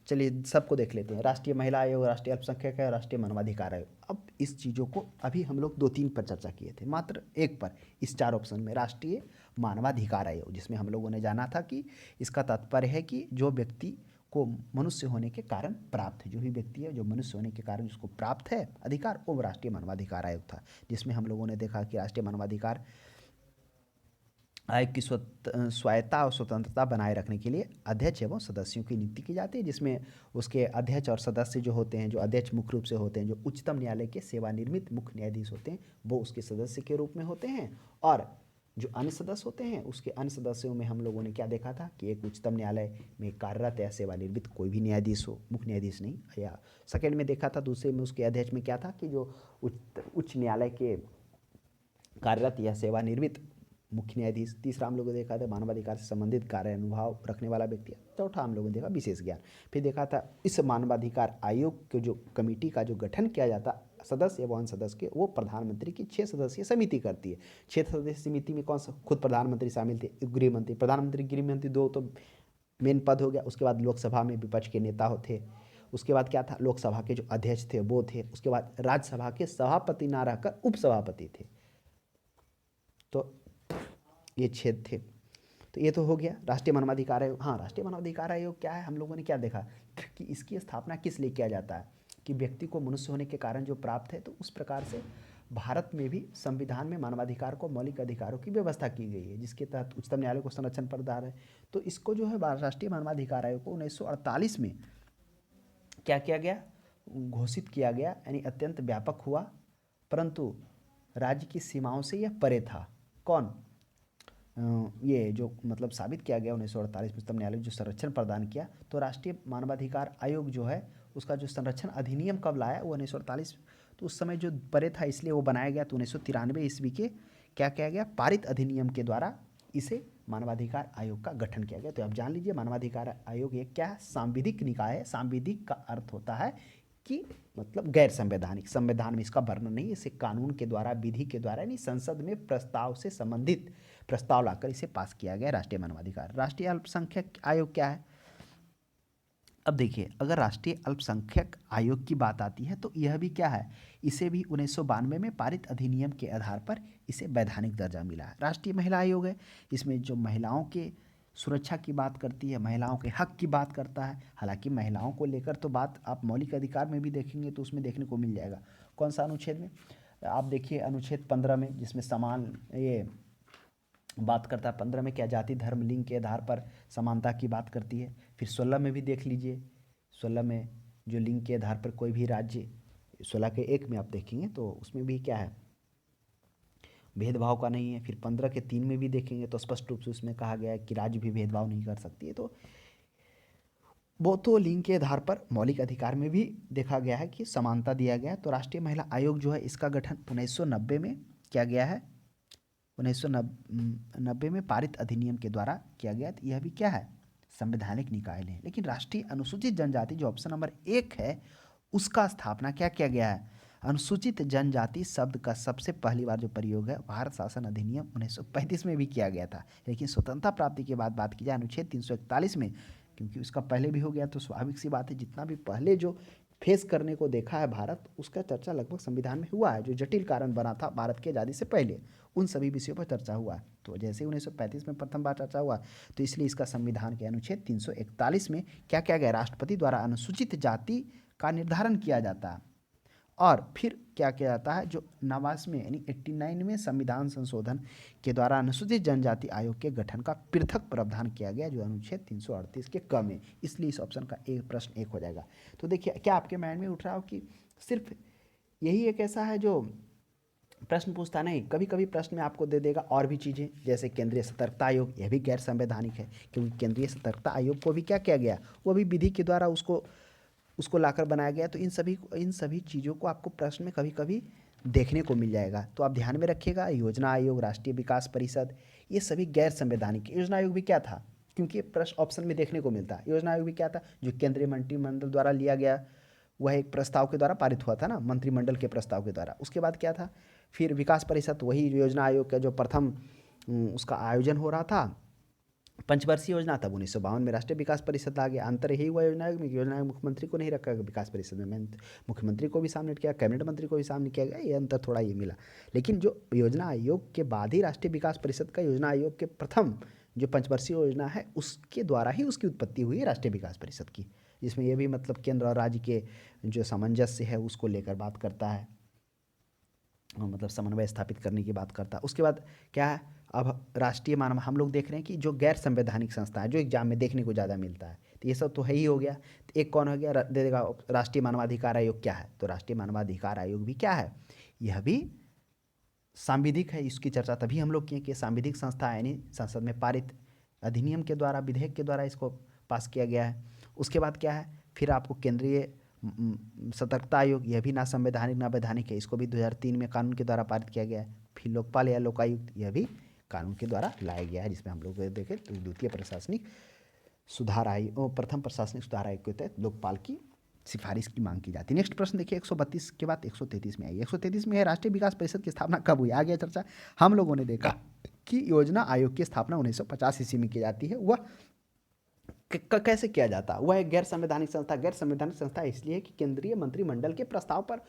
चलिए सबको देख लेते हैं, राष्ट्रीय महिला आयोग, राष्ट्रीय अल्पसंख्यक आयोग, राष्ट्रीय मानवाधिकार आयोग। अब इस चीज़ों को अभी हम लोग 2-3 पर चर्चा किए थे, मात्र एक पर इस 4 ऑप्शन में, राष्ट्रीय मानवाधिकार आयोग, जिसमें हम लोगों ने जाना था कि इसका तात्पर्य है कि जो व्यक्ति को मनुष्य होने के कारण प्राप्त है, जो भी व्यक्ति है जो मनुष्य होने के कारण जिसको प्राप्त है अधिकार, वो राष्ट्रीय मानवाधिकार आयोग था। जिसमें हम लोगों ने देखा कि राष्ट्रीय मानवाधिकार आयोग की स्वायत्ता और स्वतंत्रता बनाए रखने के लिए अध्यक्ष एवं सदस्यों की नियुक्ति की जाती है, जिसमें उसके अध्यक्ष और सदस्य जो होते हैं, जो अध्यक्ष मुख्य रूप से होते हैं, जो उच्चतम न्यायालय के सेवानिवृत्त मुख्य न्यायाधीश होते हैं, वो उसके सदस्य के रूप में होते हैं। और जो अन्य सदस्य होते हैं उसके अन्य सदस्यों में हम लोगों ने क्या देखा था कि एक उच्चतम न्यायालय में कार्यरत या सेवानिवृत्त कोई भी न्यायाधीश हो, मुख्य न्यायाधीश नहीं, या सेकंड में देखा था दूसरे में उसके अध्यक्ष में क्या था कि जो उच्च न्यायालय के कार्यरत या सेवानिवृत्त मुख्य न्यायाधीश। तीसरा हम लोगों ने देखा था मानवाधिकार से संबंधित कार्य अनुभव रखने वाला व्यक्ति। चौथा हम लोगों ने देखा विशेष ज्ञान। फिर देखा था इस मानवाधिकार आयोग के जो कमेटी का जो गठन किया जाता सदस्य एवं सदस्य के, वो प्रधानमंत्री की 6 सदस्यीय समिति करती है। 6 सदस्यीय समिति में कौन सा, खुद प्रधानमंत्री शामिल थे, गृह मंत्री, प्रधानमंत्री, गृह मंत्री, दो तो मेन पद हो गया। उसके बाद लोकसभा में विपक्ष के नेता होते। उसके बाद क्या था, लोकसभा के जो अध्यक्ष थे वो थे। उसके बाद राज्यसभा के सभापति ना रहकर उपसभापति थे। तो ये छेद थे। तो ये तो हो गया राष्ट्रीय मानवाधिकार आयोग। हाँ, राष्ट्रीय मानवाधिकार आयोग क्या है, हम लोगों ने क्या देखा कि इसकी स्थापना किस लिए किया जाता है कि व्यक्ति को मनुष्य होने के कारण जो प्राप्त है, तो उस प्रकार से भारत में भी संविधान में मानवाधिकार को मौलिक अधिकारों की व्यवस्था की गई है, जिसके तहत उच्चतम न्यायालय को संरक्षण प्रदान है। तो इसको जो है राष्ट्रीय मानवाधिकार आयोग को 1948 में क्या किया गया, घोषित किया गया, यानी अत्यंत व्यापक हुआ, परंतु राज्य की सीमाओं से यह परे था। कौन, ये जो मतलब साबित किया गया 1948 में उच्चतम न्यायालय जो संरक्षण प्रदान किया। तो राष्ट्रीय मानवाधिकार आयोग जो है उसका जो संरक्षण अधिनियम कब लाया, वो 1948। तो उस समय जो परे था इसलिए वो बनाया गया। तो 1993 ईस्वी के क्या किया गया, पारित अधिनियम के द्वारा इसे मानवाधिकार आयोग का गठन किया गया। तो आप जान लीजिए मानवाधिकार आयोग ये क्या है, सांविधिक निकाय है। सांविधिक का अर्थ होता है कि मतलब गैर संवैधानिक, संविधान में इसका वर्णन नहीं, इसे कानून के द्वारा, विधि के द्वारा, यानी संसद में प्रस्ताव से संबंधित प्रस्ताव लाकर इसे पास किया गया राष्ट्रीय मानवाधिकार। राष्ट्रीय अल्पसंख्यक आयोग क्या है, अब देखिए अगर राष्ट्रीय अल्पसंख्यक आयोग की बात आती है तो यह भी क्या है, इसे भी 1992 में पारित अधिनियम के आधार पर इसे वैधानिक दर्जा मिला है। राष्ट्रीय महिला आयोग है, इसमें जो महिलाओं के सुरक्षा की बात करती है, महिलाओं के हक की बात करता है। हालांकि महिलाओं को लेकर तो बात आप मौलिक अधिकार में भी देखेंगे तो उसमें देखने को मिल जाएगा। कौन सा अनुच्छेद में, आप देखिए अनुच्छेद 15 में, जिसमें समान ये बात करता है। 15 में क्या, जाति धर्म लिंग के आधार पर समानता की बात करती है। फिर 16 में भी देख लीजिए, 16 में जो लिंग के आधार पर कोई भी राज्य, 16 के 1 में आप देखेंगे तो उसमें भी क्या है, भेदभाव का नहीं है। फिर 15 के 3 में भी देखेंगे तो स्पष्ट रूप से उसमें कहा गया है कि राज्य भी भेदभाव नहीं कर सकती है। तो वो तो लिंग के आधार पर मौलिक अधिकार में भी देखा गया है कि समानता दिया गया है। तो राष्ट्रीय महिला आयोग जो है इसका गठन 1990 में किया गया है, 1990 में पारित अधिनियम के द्वारा किया गया। तो यह भी क्या है, संवैधानिक निकाय है। लेकिन राष्ट्रीय अनुसूचित जनजाति जो ऑप्शन नंबर 1 है, उसका स्थापना क्या किया गया है, अनुसूचित जनजाति शब्द का सबसे पहली बार जो प्रयोग है भारत शासन अधिनियम 1935 में भी किया गया था। लेकिन स्वतंत्रता प्राप्ति के बाद बात की जाए अनुच्छेद 341 में, क्योंकि उसका पहले भी हो गया तो स्वाभाविक सी बात है जितना भी पहले जो फेस करने को देखा है भारत, उसका चर्चा लगभग संविधान में हुआ है। जो जटिल कारण बना था भारत की आज़ादी से पहले, उन सभी विषयों पर चर्चा हुआ है। तो जैसे 1935 में प्रथम बार चर्चा हुआ, तो इसलिए इसका संविधान के अनुच्छेद 341 में क्या किया गया, राष्ट्रपति द्वारा अनुसूचित जाति का निर्धारण किया जाता है। और फिर क्या किया जाता है, जो 89 यानी 89 में संविधान संशोधन के द्वारा अनुसूचित जनजाति आयोग के गठन का पृथक प्रावधान किया गया, जो अनुच्छेद 338 के क में। इसलिए इस ऑप्शन का एक प्रश्न 1 हो जाएगा। तो देखिए क्या आपके माइंड में उठ रहा हो कि सिर्फ यही एक ऐसा है जो प्रश्न पूछता नहीं, कभी कभी प्रश्न में आपको दे देगा और भी चीज़ें, जैसे केंद्रीय सतर्कता आयोग, यह भी गैर संवैधानिक है, क्योंकि केंद्रीय सतर्कता आयोग को भी क्या किया गया, वो भी विधि के द्वारा उसको लाकर बनाया गया। तो इन सभी चीज़ों को आपको प्रश्न में कभी कभी देखने को मिल जाएगा। तो आप ध्यान में रखिएगा, योजना आयोग, राष्ट्रीय विकास परिषद, ये सभी गैर संवैधानिक। योजना आयोग भी क्या था, क्योंकि प्रश्न ऑप्शन में देखने को मिलता है। योजना आयोग भी क्या था, जो केंद्रीय मंत्रिमंडल द्वारा लिया गया, वह एक प्रस्ताव के द्वारा पारित हुआ था ना, मंत्रिमंडल के प्रस्ताव के द्वारा। उसके बाद क्या था, फिर विकास परिषद, वही योजना आयोग का जो प्रथम उसका आयोजन हो रहा था, पंचवर्षीय योजना, तब 1952 में राष्ट्रीय विकास परिषद आ गया। अंतर यही हुआ योजना आयोग में, योजना आयोग मुख्यमंत्री को नहीं रखा गया विकास परिषद में, मुख्यमंत्री को भी सामने किया, कैबिनेट मंत्री को भी सामने किया गया, ये अंतर थोड़ा ये मिला। लेकिन जो योजना आयोग के बाद ही राष्ट्रीय विकास परिषद का, योजना आयोग के प्रथम जो पंचवर्षीय योजना है उसके द्वारा ही उसकी उत्पत्ति हुई है राष्ट्रीय विकास परिषद की, जिसमें यह भी मतलब केंद्र और राज्य के जो सामंजस्य है उसको लेकर बात करता है, मतलब समन्वय स्थापित करने की बात करता है। उसके बाद क्या है, अब राष्ट्रीय मानव, हम लोग देख रहे हैं कि जो गैर संवैधानिक संस्था है जो एग्जाम में देखने को ज़्यादा मिलता है, तो ये सब तो है ही हो गया। तो एक कौन हो गया, दे देगा राष्ट्रीय मानवाधिकार आयोग क्या है, तो राष्ट्रीय मानवाधिकार आयोग भी क्या है, यह भी सांविधिक है, इसकी चर्चा तभी हम लोग किए कि सांविधिक संस्था है, यानी संसद में पारित अधिनियम के द्वारा, विधेयक के द्वारा इसको पास किया गया है। उसके बाद क्या है, फिर आपको केंद्रीय सतर्कता आयोग, यह भी ना संवैधानिक ना वैधानिक है, इसको भी 2003 में कानून के द्वारा पारित किया गया है। फिर लोकपाल या लोकायुक्त, यह भी कानून के द्वारा लाया गया है, जिसमें हम लोग देखें तो द्वितीय प्रशासनिक सुधार आयोग, प्रथम प्रशासनिक सुधार आयोग के तहत लोकपाल की सिफारिश की मांग की जाती है। नेक्स्ट प्रश्न देखिए 132 के बाद 133 में आई। 133 में है राष्ट्रीय विकास परिषद की स्थापना कब हुई, आ गया चर्चा। हम लोगों ने देखा कि योजना आयोग की स्थापना 1950 ईस्वी में की जाती है। वह कैसे किया जाता, वह एक गैर संवैधानिक संस्था, गैर संवैधानिक संस्था इसलिए कि केंद्रीय मंत्रिमंडल के प्रस्ताव पर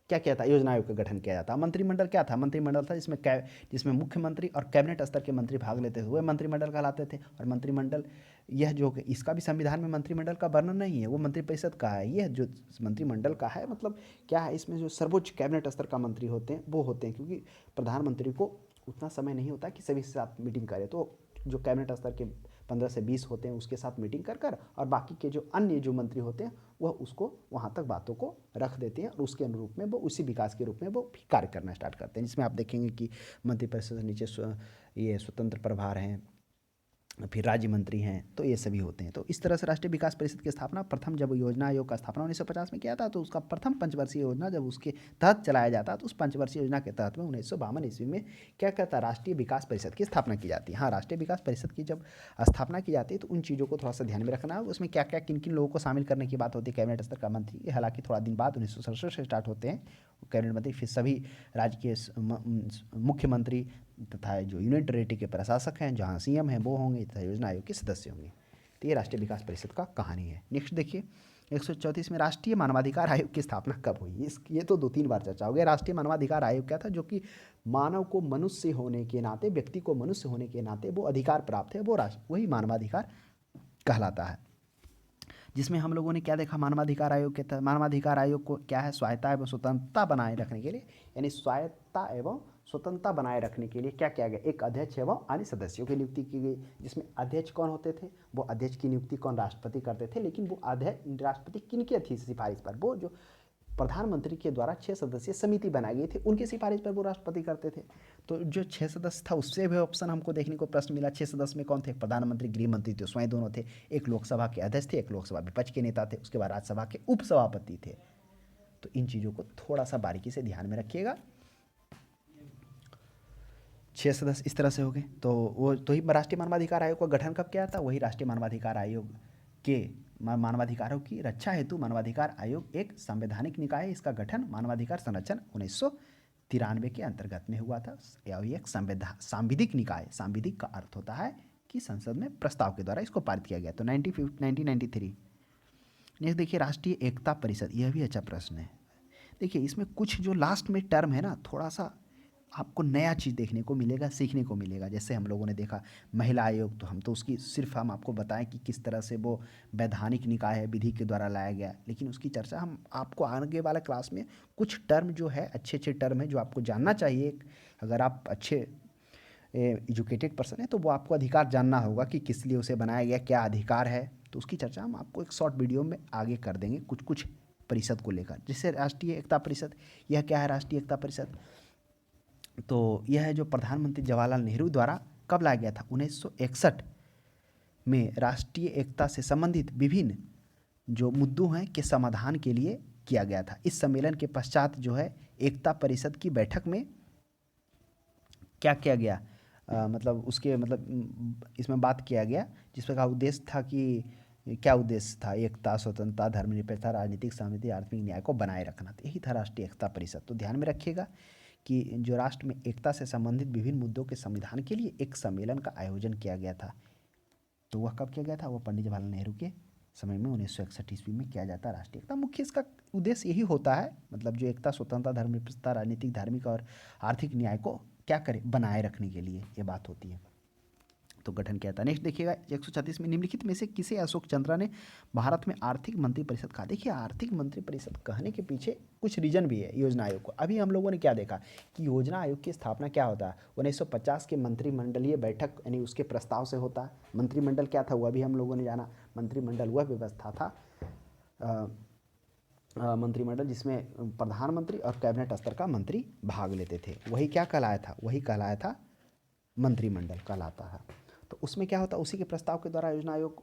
क्या किया था, योजना आयोग का गठन किया जाता। मंत्रिमंडल क्या था, मंत्रिमंडल था जिसमें मुख्यमंत्री और कैबिनेट स्तर के मंत्री भाग लेते थे, वह मंत्रिमंडल कहलाते थे। और मंत्रिमंडल यह जो इसका भी संविधान में मंत्रिमंडल का वर्णन नहीं है, वो मंत्रिपरिषद का है। यह जो मंत्रिमंडल का है मतलब क्या है, इसमें जो सर्वोच्च कैबिनेट स्तर का मंत्री होते हैं वो होते हैं, क्योंकि प्रधानमंत्री को उतना समय नहीं होता कि सभी के साथ मीटिंग करे, तो जो कैबिनेट स्तर के 15 से 20 होते हैं उसके साथ मीटिंग कर और बाकी के जो अन्य जो मंत्री होते हैं वह उसको वहाँ तक बातों को रख देते हैं और उसके अनुरूप में वो उसी विकास के रूप में वो कार्य करना स्टार्ट करते हैं। जिसमें आप देखेंगे कि मंत्रिपरिषद से नीचे ये स्वतंत्र प्रभार हैं, फिर राज्य मंत्री हैं, तो ये सभी होते हैं। तो इस तरह से राष्ट्रीय विकास परिषद की स्थापना प्रथम जब योजना आयोग का स्थापना 1950 में किया था, तो उसका प्रथम पंचवर्षीय योजना जब उसके तहत चलाया जाता, तो उस पंचवर्षीय योजना के तहत में 1952 ईस्वी में क्या कहता है, राष्ट्रीय विकास परिषद की स्थापना की जाती है। हाँ, राष्ट्रीय विकास परिषद की जब स्थापना की जाती है तो उन चीज़ों को थोड़ा सा ध्यान में रखना है, उसमें क्या क्या किन किन लोगों को शामिल करने की बात होती है। कैबिनेट स्तर का मंत्री, हालांकि थोड़ा दिन बाद 1967 से स्टार्ट होते हैं कैबिनेट मंत्री, फिर सभी राज्य के मुख्यमंत्री तथा जो यूनियन टेरिटरी के प्रशासक हैं, जहाँ सीएम हैं वो होंगे, तथा योजना आयोग के सदस्य होंगे। तो ये राष्ट्रीय विकास परिषद का कहानी है। नेक्स्ट देखिए 134 में राष्ट्रीय मानवाधिकार आयोग की स्थापना कब हुई। ये तो 2-3 बार चर्चा हो गया। राष्ट्रीय मानवाधिकार आयोग क्या था, जो कि मानव को मनुष्य होने के नाते, व्यक्ति को मनुष्य होने के नाते वो अधिकार प्राप्त है, वो वही मानवाधिकार कहलाता है। जिसमें हम लोगों ने क्या देखा, मानवाधिकार आयोग के तहत मानवाधिकार आयोग को क्या है, स्वायत्ता एवं स्वतंत्रता बनाए रखने के लिए, यानी स्वायत्ता एवं स्वतंत्रता बनाए रखने के लिए क्या किया गया, एक अध्यक्ष एवं अन्य सदस्यों की नियुक्ति की गई। जिसमें अध्यक्ष कौन होते थे, वो अध्यक्ष की नियुक्ति कौन, राष्ट्रपति करते थे। लेकिन वो अध्यक्ष राष्ट्रपति किनकी थी सिफारिश पर, वो जो प्रधानमंत्री के द्वारा 6 सदस्यीय समिति बनाई गई थी उनकी सिफारिश पर वो राष्ट्रपति करते थे। तो जो 6 सदस्य था उससे भी ऑप्शन हमको देखने को प्रश्न मिला। 6 सदस्य में कौन थे, प्रधानमंत्री, गृह मंत्री तो स्वयं दोनों थे, एक लोकसभा के अध्यक्ष थे, एक लोकसभा विपक्ष के नेता थे, उसके बाद राज्यसभा के उपसभापति थे। तो इन चीज़ों को थोड़ा सा बारीकी से ध्यान में रखिएगा। 6 सदस्य इस तरह से हो गए। तो वो तो ही राष्ट्रीय मानवाधिकार आयोग का गठन कब किया था, वही राष्ट्रीय मानवाधिकार आयोग के मानवाधिकारों की रक्षा हेतु मानवाधिकार आयोग एक संवैधानिक निकाय है। इसका गठन मानवाधिकार संरक्षण 1993 के अंतर्गत में हुआ था। यह एक सांविधिक निकाय, सांविधिक का अर्थ होता है कि संसद में प्रस्ताव के द्वारा इसको पारित किया गया। तो 1993। नेक्स्ट देखिए राष्ट्रीय एकता परिषद, यह भी अच्छा प्रश्न है। देखिए इसमें कुछ जो लास्ट में टर्म है ना, थोड़ा सा आपको नया चीज़ देखने को मिलेगा, सीखने को मिलेगा। जैसे हम लोगों ने देखा महिला आयोग, तो हम तो उसकी सिर्फ हम आपको बताएं कि किस तरह से वो वैधानिक निकाय है, विधि के द्वारा लाया गया, लेकिन उसकी चर्चा हम आपको आगे वाला क्लास में कुछ टर्म जो है अच्छे अच्छे टर्म है जो आपको जानना चाहिए। अगर आप अच्छे एजुकेटेड पर्सन है तो वो आपको अधिकार जानना होगा कि किस लिए उसे बनाया गया, क्या अधिकार है। तो उसकी चर्चा हम आपको एक शॉर्ट वीडियो में आगे कर देंगे कुछ कुछ परिषद को लेकर। जैसे राष्ट्रीय एकता परिषद, यह क्या है राष्ट्रीय एकता परिषद, तो यह है जो प्रधानमंत्री जवाहरलाल नेहरू द्वारा कब लाया गया था, 1961 में राष्ट्रीय एकता से संबंधित विभिन्न जो मुद्दों हैं के समाधान के लिए किया गया था। इस सम्मेलन के पश्चात जो है एकता परिषद की बैठक में क्या किया गया, मतलब उसके मतलब इसमें बात किया गया, जिसका उद्देश्य था कि क्या उद्देश्य था, एकता, स्वतंत्रता, धर्मनिरपेक्षता, राजनीतिक सहमति, आर्थिक न्याय को बनाए रखना। तो यही था राष्ट्रीय एकता परिषद। तो ध्यान में रखिएगा कि जो राष्ट्र में एकता से संबंधित विभिन्न मुद्दों के समाधान के लिए एक सम्मेलन का आयोजन किया गया था। तो वह कब किया गया था, वह पंडित जवाहरलाल नेहरू के समय में 1961 ईस्वी में किया जाता है राष्ट्रीय एकता। मुख्य इसका उद्देश्य यही होता है, मतलब जो एकता, स्वतंत्रता, धर्मनिरपेक्षता, राजनीतिक, धार्मिक और आर्थिक न्याय को क्या करे, बनाए रखने के लिए ये बात होती है। तो गठन किया था। नेक्स्ट देखिएगा 136 में निम्नलिखित में से किसे अशोक चंद्रा ने भारत में आर्थिक मंत्री परिषद कहा। देखिए आर्थिक मंत्री परिषद कहने के पीछे कुछ रीजन भी है योजना आयोग को। अभी हम लोगों ने क्या देखा कि योजना आयोग की स्थापना क्या होता है, 1950 के मंत्रिमंडलीय बैठक यानी उसके प्रस्ताव से होता है। मंत्रिमंडल क्या था वह भी हम लोगों ने जाना। मंत्रिमंडल वह व्यवस्था था मंत्रिमंडल जिसमें प्रधानमंत्री और कैबिनेट स्तर का मंत्री भाग लेते थे, वही क्या कहलाया था, वही कहलाया था मंत्रिमंडल कहलाता है। तो उसमें क्या होता, उसी के प्रस्ताव के द्वारा योजना आयोग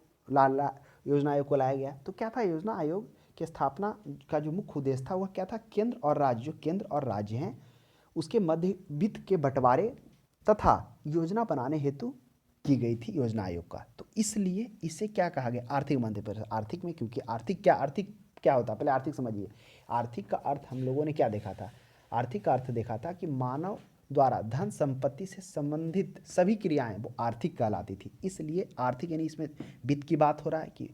को लाया गया। तो क्या था, योजना आयोग की स्थापना का जो मुख्य उद्देश्य था वह क्या था, केंद्र और राज्य, जो केंद्र और राज्य हैं उसके मध्य वित्त के बंटवारे तथा योजना बनाने हेतु की गई थी योजना आयोग का। तो इसलिए इसे क्या कहा गया, आर्थिक मंत्रिपरिषद। आर्थिक में, क्योंकि आर्थिक क्या होता है, पहले आर्थिक समझिए। आर्थिक का अर्थ हम लोगों ने क्या देखा था, आर्थिक का अर्थ देखा था कि मानव द्वारा धन संपत्ति से संबंधित सभी क्रियाएं वो आर्थिक कहलाती थी। इसलिए आर्थिक यानी इसमें वित्त की बात हो रहा है कि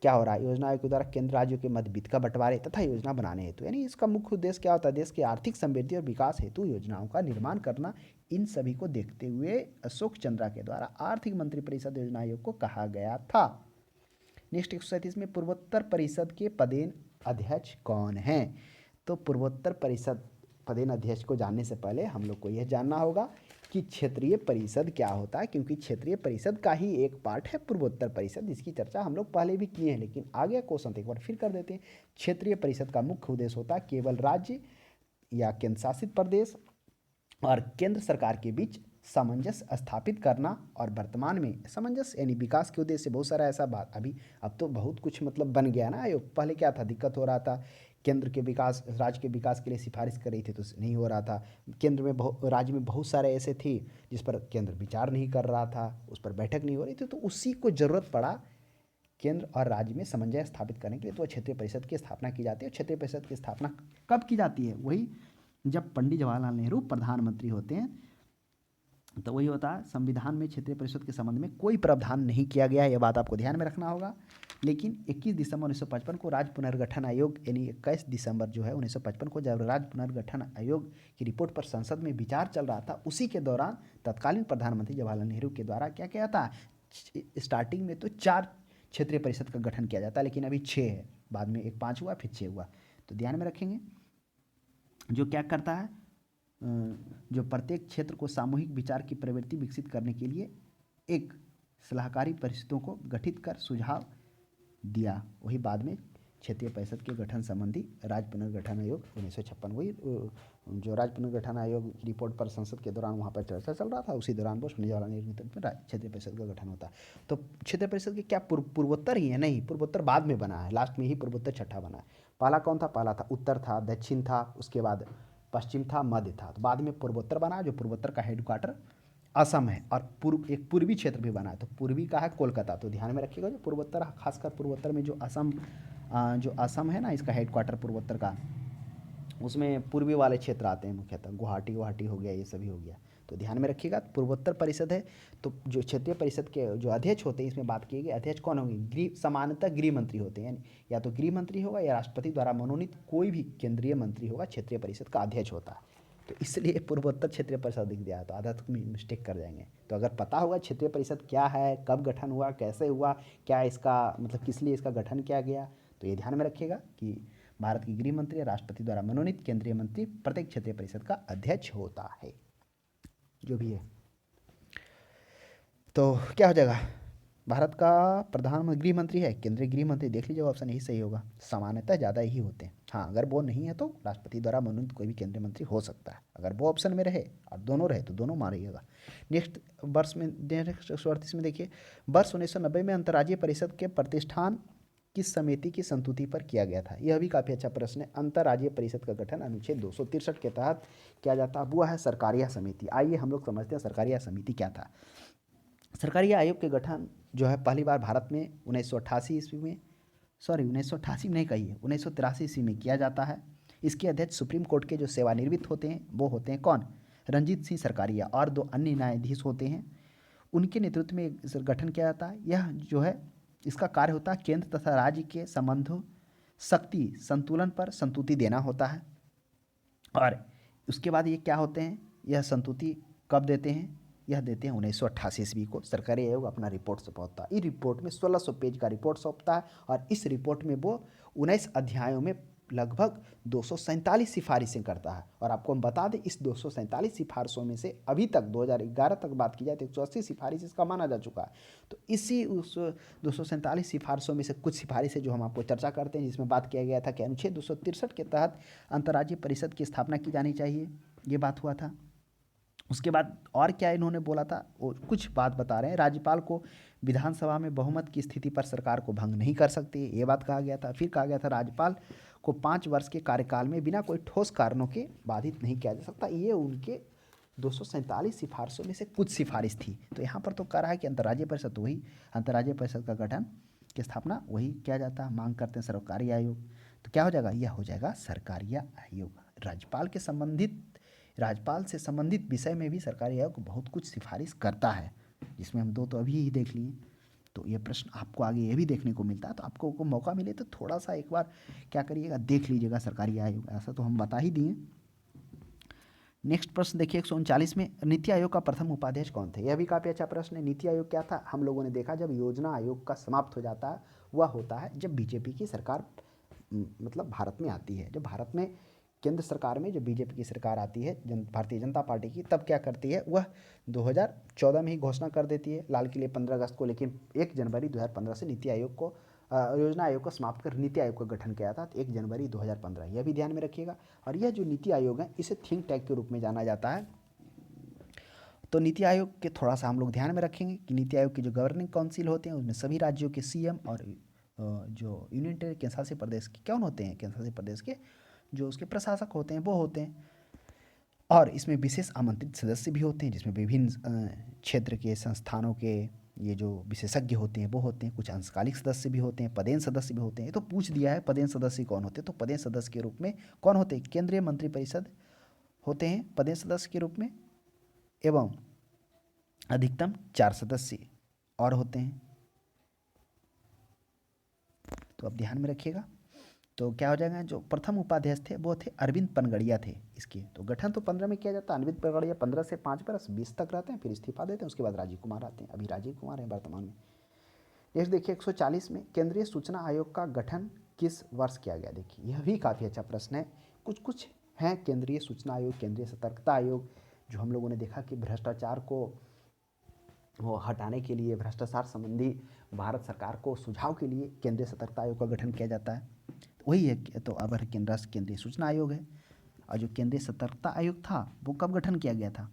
क्या हो रहा है, योजना आयोग के द्वारा केंद्र राज्यों के मध्य वित्त का बंटवारे तथा योजना बनाने हेतु, यानी इसका मुख्य उद्देश्य क्या होता है, देश की आर्थिक समृद्धि और विकास हेतु योजनाओं का निर्माण करना। इन सभी को देखते हुए अशोक चंद्रा के द्वारा आर्थिक मंत्रिपरिषद योजना आयोग को कहा गया था। नेक्स्ट 137 में पूर्वोत्तर परिषद के पदेन अध्यक्ष कौन हैं। तो पूर्वोत्तर परिषद पदेन अध्यक्ष को जानने से पहले हम लोग को यह जानना होगा कि क्षेत्रीय परिषद क्या होता है, क्योंकि क्षेत्रीय परिषद का ही एक पार्ट है पूर्वोत्तर परिषद। इसकी चर्चा हम लोग पहले भी किए हैं, लेकिन आगे क्वेश्चन एक बार फिर कर देते हैं। क्षेत्रीय परिषद का मुख्य उद्देश्य होता है केवल राज्य या केंद्र शासित प्रदेश और केंद्र सरकार के बीच सामंजस्य स्थापित करना। और वर्तमान में सामंजस्य यानी विकास के उद्देश्य से बहुत सारा ऐसा बात अभी अब तो बहुत कुछ मतलब बन गया ना आयोग। पहले क्या था, दिक्कत हो रहा था, केंद्र के विकास, राज्य के विकास के लिए सिफारिश कर रही थी तो नहीं हो रहा था। केंद्र में राज्य में बहुत सारे ऐसे थे जिस पर केंद्र विचार नहीं कर रहा था, उस पर बैठक नहीं हो रही थी, तो उसी को ज़रूरत पड़ा केंद्र और राज्य में समन्वय स्थापित करने के लिए, तो क्षेत्रीय परिषद की स्थापना की जाती है। क्षेत्रीय परिषद की स्थापना कब की जाती है, वही जब पंडित जवाहरलाल नेहरू प्रधानमंत्री होते हैं। तो वही होता है, संविधान में क्षेत्रीय परिषद के संबंध में कोई प्रावधान नहीं किया गया है, यह बात आपको ध्यान में रखना होगा। लेकिन 21 दिसंबर 1955 को राज्य पुनर्गठन आयोग, यानी 21 दिसंबर जो है 1955 को जब राज्य पुनर्गठन आयोग की रिपोर्ट पर संसद में विचार चल रहा था, उसी के दौरान तत्कालीन प्रधानमंत्री जवाहरलाल नेहरू के द्वारा क्या किया था, स्टार्टिंग में तो 4 क्षेत्रीय परिषद का गठन किया जाता है, लेकिन अभी 6 है, बाद में एक 5 हुआ फिर 6 हुआ। तो ध्यान में रखेंगे, जो क्या करता है, जो प्रत्येक क्षेत्र को सामूहिक विचार की प्रवृत्ति विकसित करने के लिए एक सलाहकारी परिषदों को गठित कर सुझाव दिया, वही बाद में क्षेत्रीय परिषद के गठन संबंधी राज्य पुनर्गठन आयोग 1956। वही जो राज्य पुनर्गठन आयोग की रिपोर्ट पर संसद के दौरान वहाँ पर चर्चा चल रहा था, उसी दौरान वो जवाहरलाल नेहरू नेतृत्व में क्षेत्रीय परिषद का गठन होता है। तो क्षेत्रीय परिषद के क्या पूर्वोत्तर ही है, नहीं, पूर्वोत्तर बाद में बना है, लास्ट में ही पूर्वोत्तर छठा बना है। पहला कौन था, पहला था उत्तर था, दक्षिण था, उसके बाद पश्चिम था, मध्य था, तो बाद में पूर्वोत्तर बना, जो पूर्वोत्तर का हेडक्वार्टर असम है, और एक पूर्वी क्षेत्र भी बना है, तो पूर्वी का है कोलकाता। तो ध्यान में रखिएगा, जो पूर्वोत्तर, खासकर पूर्वोत्तर में जो असम है ना, इसका हेडक्वार्टर पूर्वोत्तर का, उसमें पूर्वी वाले क्षेत्र आते हैं मुख्यतः, गुवाहाटी हो गया, ये सभी हो गया। तो ध्यान में रखिएगा, पूर्वोत्तर परिषद है। तो जो क्षेत्रीय परिषद के जो अध्यक्ष होते हैं, इसमें बात की गई, अध्यक्ष कौन होंगे, सामान्यतः गृह मंत्री होते हैं, या तो गृह मंत्री होगा या राष्ट्रपति द्वारा मनोनीत कोई भी केंद्रीय मंत्री होगा, क्षेत्रीय परिषद का अध्यक्ष होता है। तो इसलिए पूर्वोत्तर क्षेत्रीय परिषद दिख गया, तो आधा तो मिस्टेक कर जाएंगे। तो अगर पता होगा क्षेत्रीय परिषद क्या है, कब गठन हुआ, कैसे हुआ, क्या इसका मतलब किस लिए इसका गठन किया गया, तो ये ध्यान में रखिएगा कि भारत की गृह मंत्री या राष्ट्रपति द्वारा मनोनीत केंद्रीय मंत्री प्रत्येक क्षेत्रीय परिषद का अध्यक्ष होता है, जो भी है। तो क्या हो जाएगा, भारत का प्रधानमंत्री गृह मंत्री है, केंद्रीय गृह मंत्री, देख लीजिए ऑप्शन यही सही होगा। सामान्यतः ज़्यादा ही होते हैं, हाँ, अगर वो नहीं है तो राष्ट्रपति द्वारा मनोनीत कोई भी केंद्रीय मंत्री हो सकता है। अगर वो ऑप्शन में रहे और दोनों रहे तो दोनों मारिएगा। नेक्स्ट वर्ष में, नेक्स्ट 138 में देखिए, वर्ष 1990 में अंतर्राज्यीय परिषद के प्रतिष्ठान किस समिति की संस्तुति पर किया गया था, यह भी काफ़ी अच्छा प्रश्न है। अंतर्राज्यीय परिषद का गठन अनुच्छेद 263 के तहत किया जाता है, वो है सरकारिया समिति। आइए हम लोग समझते हैं सरकारिया समिति क्या था। सरकारिया आयोग के गठन जो है पहली बार भारत में 1988 ईस्वी में, 1988 में नहीं कहिए, 1983 ईस्वी में किया जाता है। इसके अध्यक्ष सुप्रीम कोर्ट के जो सेवानिवृत्त होते हैं वो होते हैं कौन, रंजीत सिंह सरकारिया, और 2 अन्य न्यायाधीश होते हैं, उनके नेतृत्व में गठन किया जाता है। यह जो है, इसका कार्य होता है केंद्र तथा राज्य के संबंधों, शक्ति संतुलन पर संतुति देना होता है। और उसके बाद ये क्या होते हैं, यह संतुति कब देते हैं, यह देते हैं 1988 ईस्वी को। सरकारी आयोग अपना रिपोर्ट सौंपता है, इस रिपोर्ट में 1600 पेज का रिपोर्ट सौंपता है, और इस रिपोर्ट में वो 19 अध्यायों में लगभग 247 सिफारिशें करता है। और आपको हम बता दें, इस 247 सिफारिशों में से अभी तक 2011 तक बात की जाए तो 180 सिफारिश इसका माना जा चुका है। तो इसी उस 247 सिफारिशों में से कुछ सिफारिशें जो हम आपको चर्चा करते हैं, जिसमें बात किया गया था कि अनुच्छेद 263 के तहत अंतर्राज्यीय परिषद की स्थापना की जानी चाहिए, ये बात हुआ था। उसके बाद और क्या इन्होंने बोला था, वो कुछ बात बता रहे हैं। राज्यपाल को विधानसभा में बहुमत की स्थिति पर सरकार को भंग नहीं कर सकती, ये बात कहा गया था। फिर कहा गया था राज्यपाल को 5 वर्ष के कार्यकाल में बिना कोई ठोस कारणों के बाधित नहीं किया जा सकता। ये उनके 247 सिफारिशों में से कुछ सिफारिश थी। तो यहाँ पर तो कह रहा है कि अंतर्राज्यीय परिषद, तो वही अंतर्राज्यीय परिषद का गठन की स्थापना वही किया जाता है। मांग करते हैं सरकारी आयोग, तो क्या हो जाएगा, यह हो जाएगा सरकारी आयोग। राज्यपाल से संबंधित विषय में भी सरकारी आयोग बहुत कुछ सिफारिश करता है, जिसमें हम 2 तो अभी ही देख लिए। तो ये प्रश्न आपको आगे ये भी देखने को मिलता है, तो आपको को मौका मिले तो थोड़ा सा एक बार क्या करिएगा, देख लीजिएगा सरकारी आयोग। ऐसा तो हम बता ही दिए। नेक्स्ट प्रश्न देखिए 139 में, नीति आयोग का प्रथम उपाध्यक्ष कौन थे? यह भी काफ़ी अच्छा प्रश्न है। नीति आयोग क्या था, हम लोगों ने देखा जब योजना आयोग का समाप्त हो जाता है, वह होता है जब बीजेपी की सरकार मतलब भारत में आती है। जब भारत में केंद्र सरकार में जब बीजेपी की सरकार आती है, भारतीय जनता पार्टी की, तब क्या करती है, वह 2014 में ही घोषणा कर देती है लाल किले 15 अगस्त को। लेकिन 1 जनवरी 2015 से नीति आयोग को योजना आयोग को समाप्त कर नीति आयोग का गठन किया था, 1 जनवरी 2015, यह भी ध्यान में रखिएगा। और यह जो नीति आयोग है, इसे थिंक टैंक के रूप में जाना जाता है। तो नीति आयोग के थोड़ा सा हम लोग ध्यान में रखेंगे कि नीति आयोग की जो गवर्निंग काउंसिल होते हैं, उसमें सभी राज्यों के सीएम और जो यूनियन टेरिटरी केंद्र शासित प्रदेश के कौन होते हैं, केंद्र शासित प्रदेश के जो उसके प्रशासक होते हैं वो होते हैं। और इसमें विशेष आमंत्रित सदस्य भी होते हैं, जिसमें विभिन्न क्षेत्र के संस्थानों के ये जो विशेषज्ञ होते हैं वो होते हैं। कुछ अंशकालिक सदस्य भी होते हैं, पदेन सदस्य भी होते हैं। तो पूछ दिया है पदेन सदस्य कौन होते हैं, तो पदेन सदस्य के रूप में कौन होते हैं, केंद्रीय मंत्रिपरिषद होते हैं पदेन सदस्य के रूप में, एवं अधिकतम 4 सदस्य और होते हैं। तो आप ध्यान में रखिएगा। तो क्या हो जाएगा, जो प्रथम उपाध्यक्ष थे वो थे अरविंद पनगड़िया थे इसके। तो गठन तो 15 में किया जाता है। अरविंद पनगड़िया 15 से 5 बरस 20 तक रहते हैं, फिर इस्तीफा देते हैं। उसके बाद राजीव कुमार आते हैं, अभी राजीव कुमार हैं वर्तमान में। नेक्स्ट देखिए 140 में, केंद्रीय सूचना आयोग का गठन किस वर्ष किया गया? देखिए यह भी काफ़ी अच्छा प्रश्न है। कुछ हैं केंद्रीय सूचना आयोग, केंद्रीय सतर्कता आयोग, जो हम लोगों ने देखा कि भ्रष्टाचार को वो हटाने के लिए, भ्रष्टाचार संबंधी भारत सरकार को सुझाव के लिए केंद्रीय सतर्कता आयोग का गठन किया जाता है। वही है। तो अब केंद्रीय सूचना आयोग है। और जो केंद्रीय सतर्कता आयोग था वो कब गठन किया गया था?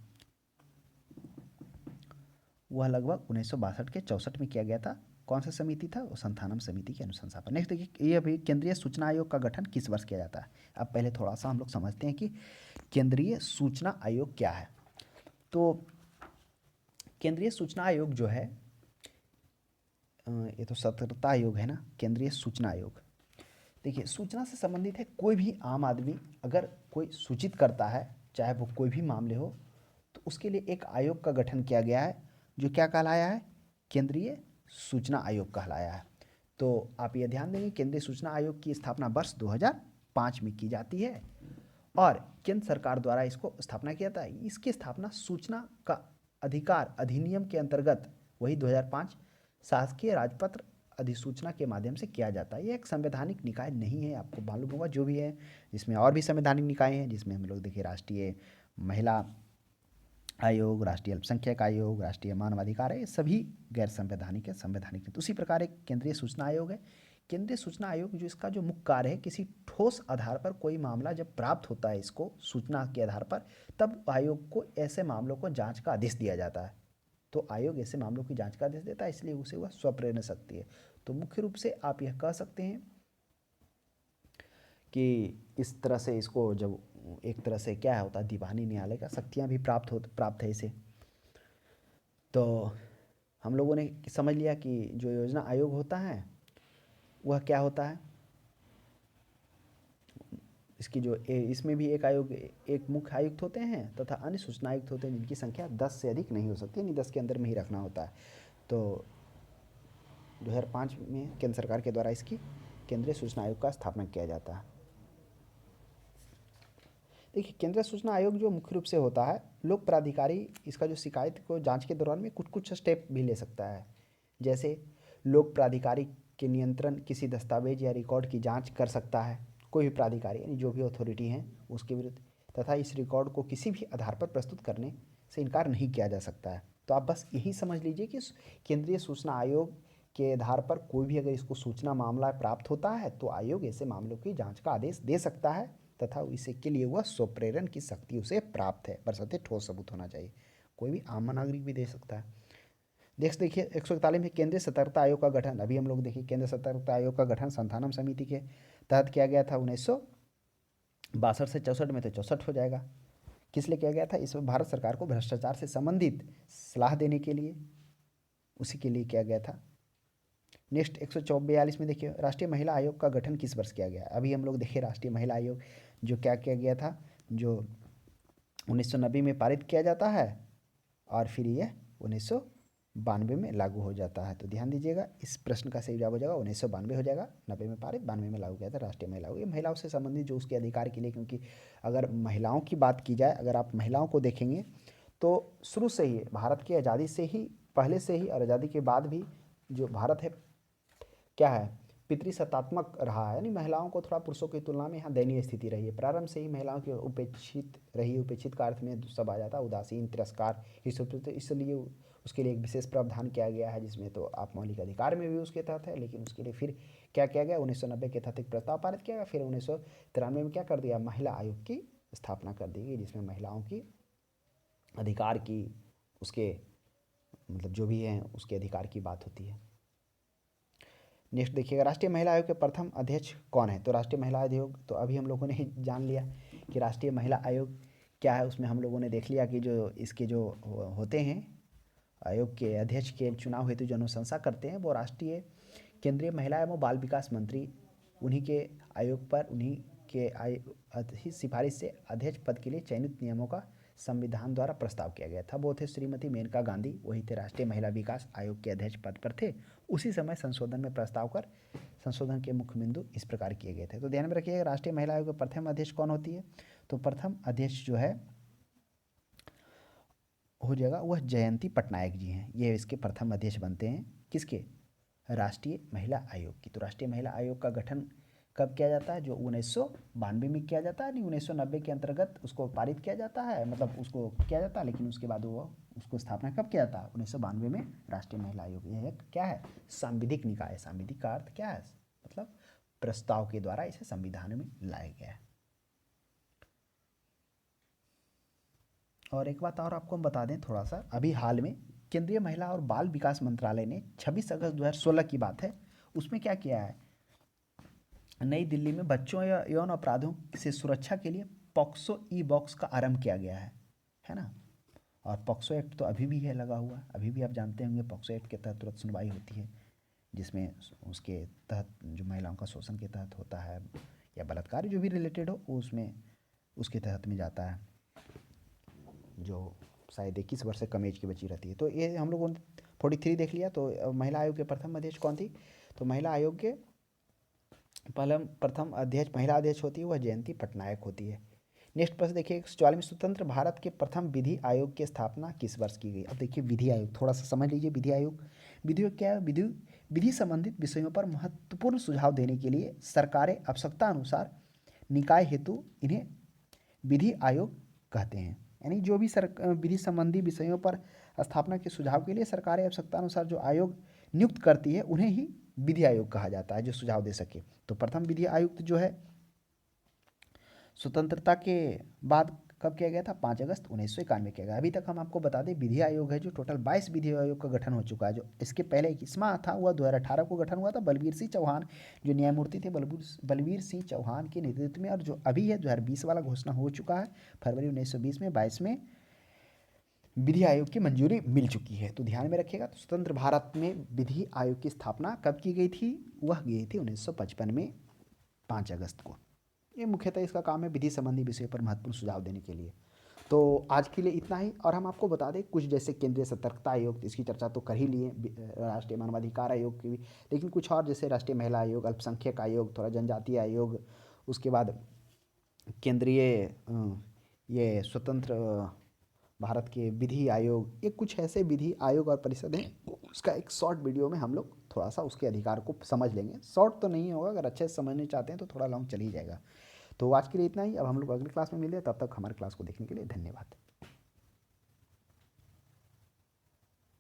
वह लगभग 1962 के 64 में किया गया था। कौन सा समिति था वो? संथानम समिति के अनुशंसा पर। नेक्स्ट देखिए, ये अभी केंद्रीय सूचना आयोग का गठन किस वर्ष किया जाता है? अब पहले थोड़ा सा हम लोग समझते हैं कि केंद्रीय सूचना आयोग क्या है। तो केंद्रीय सूचना आयोग जो है, ये तो सतर्कता आयोग है ना, केंद्रीय सूचना आयोग। देखिए सूचना से संबंधित है। कोई भी आम आदमी अगर कोई सूचित करता है, चाहे वो कोई भी मामले हो, तो उसके लिए एक आयोग का गठन किया गया है, जो क्या कहलाया है? केंद्रीय सूचना आयोग कहलाया है। तो आप ये ध्यान देंगे, केंद्रीय सूचना आयोग की स्थापना वर्ष 2005 में की जाती है और केंद्र सरकार द्वारा इसको स्थापना किया था। इसकी स्थापना सूचना का अधिकार अधिनियम के अंतर्गत वही 2005 शासकीय राजपत्र अधिसूचना के माध्यम से किया जाता है। ये एक संवैधानिक निकाय नहीं है, आपको मालूम होगा जो भी है। इसमें और भी संवैधानिक निकाय हैं, जिसमें हम लोग देखिए राष्ट्रीय महिला आयोग, राष्ट्रीय अल्पसंख्यक आयोग, राष्ट्रीय मानवाधिकार है, ये सभी गैर संवैधानिक है, संवैधानिक नहीं। तो उसी प्रकार एक केंद्रीय सूचना आयोग है। केंद्रीय सूचना आयोग जो इसका जो मुख्य कार्य है, किसी ठोस आधार पर कोई मामला जब प्राप्त होता है इसको सूचना के आधार पर, तब आयोग को ऐसे मामलों को जांच का आदेश दिया जाता है। तो आयोग ऐसे मामलों की जांच का आदेश देता है, इसलिए उसे वह स्वप्रेरणा शक्ति है। तो मुख्य रूप से आप यह कह सकते हैं कि इस तरह से इसको जब एक तरह से क्या होता है, दीवानी न्यायालय का शक्तियाँ भी प्राप्त है इसे। तो हम लोगों ने समझ लिया कि जो योजना आयोग होता है वह क्या होता है। इसकी जो इसमें भी एक मुख्य आयुक्त होते हैं तथा अन्य सूचना आयुक्त होते हैं, जिनकी संख्या 10 से अधिक नहीं हो सकती, यानी 10 के अंदर में ही रखना होता है। तो 2005 में केंद्र सरकार के द्वारा इसकी केंद्रीय सूचना आयोग का स्थापना किया जाता है। देखिए केंद्रीय सूचना आयोग जो मुख्य रूप से होता है, लोक प्राधिकारी इसका जो शिकायत को जांच के दौरान में कुछ स्टेप भी ले सकता है। जैसे लोक प्राधिकारी के नियंत्रण किसी दस्तावेज या रिकॉर्ड की जांच कर सकता है। कोई भी प्राधिकारी यानी जो भी अथॉरिटी हैं उसके विरुद्ध, तथा इस रिकॉर्ड को किसी भी आधार पर प्रस्तुत करने से इनकार नहीं किया जा सकता है। तो आप बस यही समझ लीजिए कि केंद्रीय सूचना आयोग के आधार पर कोई भी अगर इसको सूचना मामला प्राप्त होता है तो आयोग ऐसे मामलों की जांच का आदेश दे सकता है, तथा इसे के लिए वह स्वप्रेरण की शक्ति उसे प्राप्त है, बशर्ते ठोस सबूत होना चाहिए। कोई भी आम नागरिक भी दे सकता है। देखिए 141 में केंद्रीय सतर्कता आयोग का गठन। अभी हम लोग देखिए केंद्रीय सतर्कता आयोग का गठन संथानम समिति के तहत किया गया था 1962 से 64 में, तो 64 हो जाएगा। किस लिए किया गया था? इसमें भारत सरकार को भ्रष्टाचार से संबंधित सलाह देने के लिए, उसी के लिए किया गया था। नेक्स्ट 142 में देखिए राष्ट्रीय महिला आयोग का गठन किस वर्ष किया गया? अभी हम लोग देखिए राष्ट्रीय महिला आयोग जो क्या किया गया था, जो 1990 में पारित किया जाता है और फिर ये 1992 में लागू हो जाता है। तो ध्यान दीजिएगा, इस प्रश्न का सही जवाब हो जाएगा 1992 हो जाएगा। 90 में पारित, 92 में लागू किया था राष्ट्रीय महिला आयोग। ये महिलाओं से संबंधित जो उसके अधिकार के लिए, क्योंकि अगर महिलाओं की बात की जाए, अगर आप महिलाओं को देखेंगे तो शुरू से ही भारत की आज़ादी से ही, पहले से ही और आज़ादी के बाद भी जो भारत है क्या है, पितृसत्तात्मक रहा है, यानी महिलाओं को थोड़ा पुरुषों की तुलना में यहाँ दयनीय स्थिति रही है। प्रारंभ से ही महिलाओं की उपेक्षित रही। उपेक्षित का अर्थ में सब आ जाता है, उदासीन, तिरस्कार, इसलिए उसके लिए एक विशेष प्रावधान किया गया है, जिसमें तो आप मौलिक अधिकार में भी उसके तहत है, लेकिन उसके लिए फिर क्या किया गया, 1990 के तहत एक प्रस्ताव पारित किया गया। फिर 1993 में क्या कर दिया, महिला आयोग की स्थापना कर दी गई, जिसमें महिलाओं की अधिकार की, उसके मतलब जो भी है उसके अधिकार की बात होती है। नेक्स्ट देखिएगा राष्ट्रीय महिला आयोग के प्रथम अध्यक्ष कौन है? तो राष्ट्रीय महिला आयोग तो अभी हम लोगों ने जान लिया कि राष्ट्रीय महिला आयोग क्या है। उसमें हम लोगों ने देख लिया कि जो इसके जो होते हैं आयोग के अध्यक्ष के चुनाव हेतु जो अनुशंसा करते हैं वो राष्ट्रीय केंद्रीय महिला एवं बाल विकास मंत्री, उन्हीं के आयोग पर, उन्हीं के सिफारिश से अध्यक्ष पद के लिए चयनित नियमों का संविधान द्वारा प्रस्ताव किया गया था। वो थे श्रीमती मेनका गांधी, वही थे राष्ट्रीय महिला विकास आयोग के अध्यक्ष पद पर थे। उसी समय संशोधन में प्रस्ताव कर संशोधन के मुख्य बिंदु इस प्रकार किए गए थे। तो ध्यान में रखिएगा राष्ट्रीय महिला आयोग के प्रथम अध्यक्ष कौन होती है? तो प्रथम अध्यक्ष जो है हो जाएगा वह जयंती पटनायक जी हैं। ये इसके प्रथम अध्यक्ष बनते हैं, किसके? राष्ट्रीय महिला आयोग की। तो राष्ट्रीय महिला आयोग का गठन कब किया जाता है? जो 1992 में किया जाता है, नहीं 1990 के अंतर्गत उसको पारित किया जाता है, मतलब उसको किया जाता है, लेकिन उसके बाद वो उसको स्थापना कब किया जाता है? 1992 में राष्ट्रीय महिला आयोग। यह एक क्या है? सांविधिक निकाय है। सांविधिक का अर्थ क्या है? मतलब प्रस्ताव के द्वारा इसे संविधान में लाया गया है। और एक बात और आपको हम बता दें थोड़ा सा, अभी हाल में केंद्रीय महिला और बाल विकास मंत्रालय ने 26 अगस्त 2016 की बात है, उसमें क्या किया है, नई दिल्ली में बच्चों या यौन अपराधों से सुरक्षा के लिए पॉक्सो ई बॉक्स का आरंभ किया गया है ना। और पॉक्सो एक्ट तो अभी भी है लगा हुआ, अभी भी आप जानते होंगे पॉक्सो एक्ट के तहत तुरंत सुनवाई होती है, जिसमें उसके तहत जो महिलाओं का शोषण के तहत होता है या बलात्कार जो भी रिलेटेड हो वो उसमें उसके तहत में जाता है, जो शायद 21 वर्ष से कम एज की बच्ची रहती है। तो ये हम लोगों ने 43 देख लिया। तो महिला आयोग के प्रथम अध्यक्ष कौन थी? तो महिला आयोग के प्रथम अध्यक्ष महिला अध्यक्ष होती है वह जयंती पटनायक होती है। नेक्स्ट प्रश्न देखिए 44 स्वतंत्र भारत के प्रथम विधि आयोग की स्थापना किस वर्ष की गई? अब देखिए विधि आयोग थोड़ा सा समझ लीजिए। विधि आयोग क्या है? विधि संबंधित विषयों पर महत्वपूर्ण सुझाव देने के लिए सरकारें आवश्यकता अनुसार निकाय हेतु इन्हें विधि आयोग कहते हैं। यानी जो भी विधि संबंधी विषयों पर स्थापना के सुझाव के लिए सरकारें आवश्यकता अनुसार जो आयोग नियुक्त करती है उन्हें ही विधि आयोग कहा जाता है, जो सुझाव दे सके। तो प्रथम विधि आयुक्त जो है स्वतंत्रता के बाद कब किया गया था? 5 अगस्त 1991 किया गया। अभी तक हम आपको बता दें विधि आयोग है जो टोटल 22 विधि आयोग का गठन हो चुका है। जो इसके पहले 21वां था वह 2018 को गठन हुआ था, बलबीर सिंह चौहान जो न्यायमूर्ति थे, बलबीर सिंह चौहान के नेतृत्व में। और जो अभी है 2020 वाला घोषणा हो चुका है, फरवरी 1920 में 22 में विधि आयोग की मंजूरी मिल चुकी है। तो ध्यान में रखिएगा। तो स्वतंत्र भारत में विधि आयोग की स्थापना कब की गई थी? वह गई थी 1955 में 5 अगस्त को। ये मुख्यतः इसका काम है विधि संबंधी विषय पर महत्वपूर्ण सुझाव देने के लिए। तो आज के लिए इतना ही। और हम आपको बता दें कुछ जैसे केंद्रीय सतर्कता आयोग, इसकी चर्चा तो कर ही लिए, राष्ट्रीय मानवाधिकार आयोग की भी, लेकिन कुछ और जैसे राष्ट्रीय महिला आयोग, अल्पसंख्यक आयोग, थोड़ा जनजातीय आयोग, उसके बाद केंद्रीय ये स्वतंत्र भारत के विधि आयोग, ये कुछ ऐसे विधि आयोग और परिषद हैं, उसका एक शॉर्ट वीडियो में हम लोग थोड़ा सा उसके अधिकार को समझ लेंगे। शॉर्ट तो नहीं होगा, अगर अच्छे से समझना चाहते हैं तो थोड़ा लॉन्ग चल ही जाएगा। तो आज के लिए इतना ही। अब हम लोग अगली क्लास में मिले, तब तक हमारे क्लास को देखने के लिए धन्यवाद।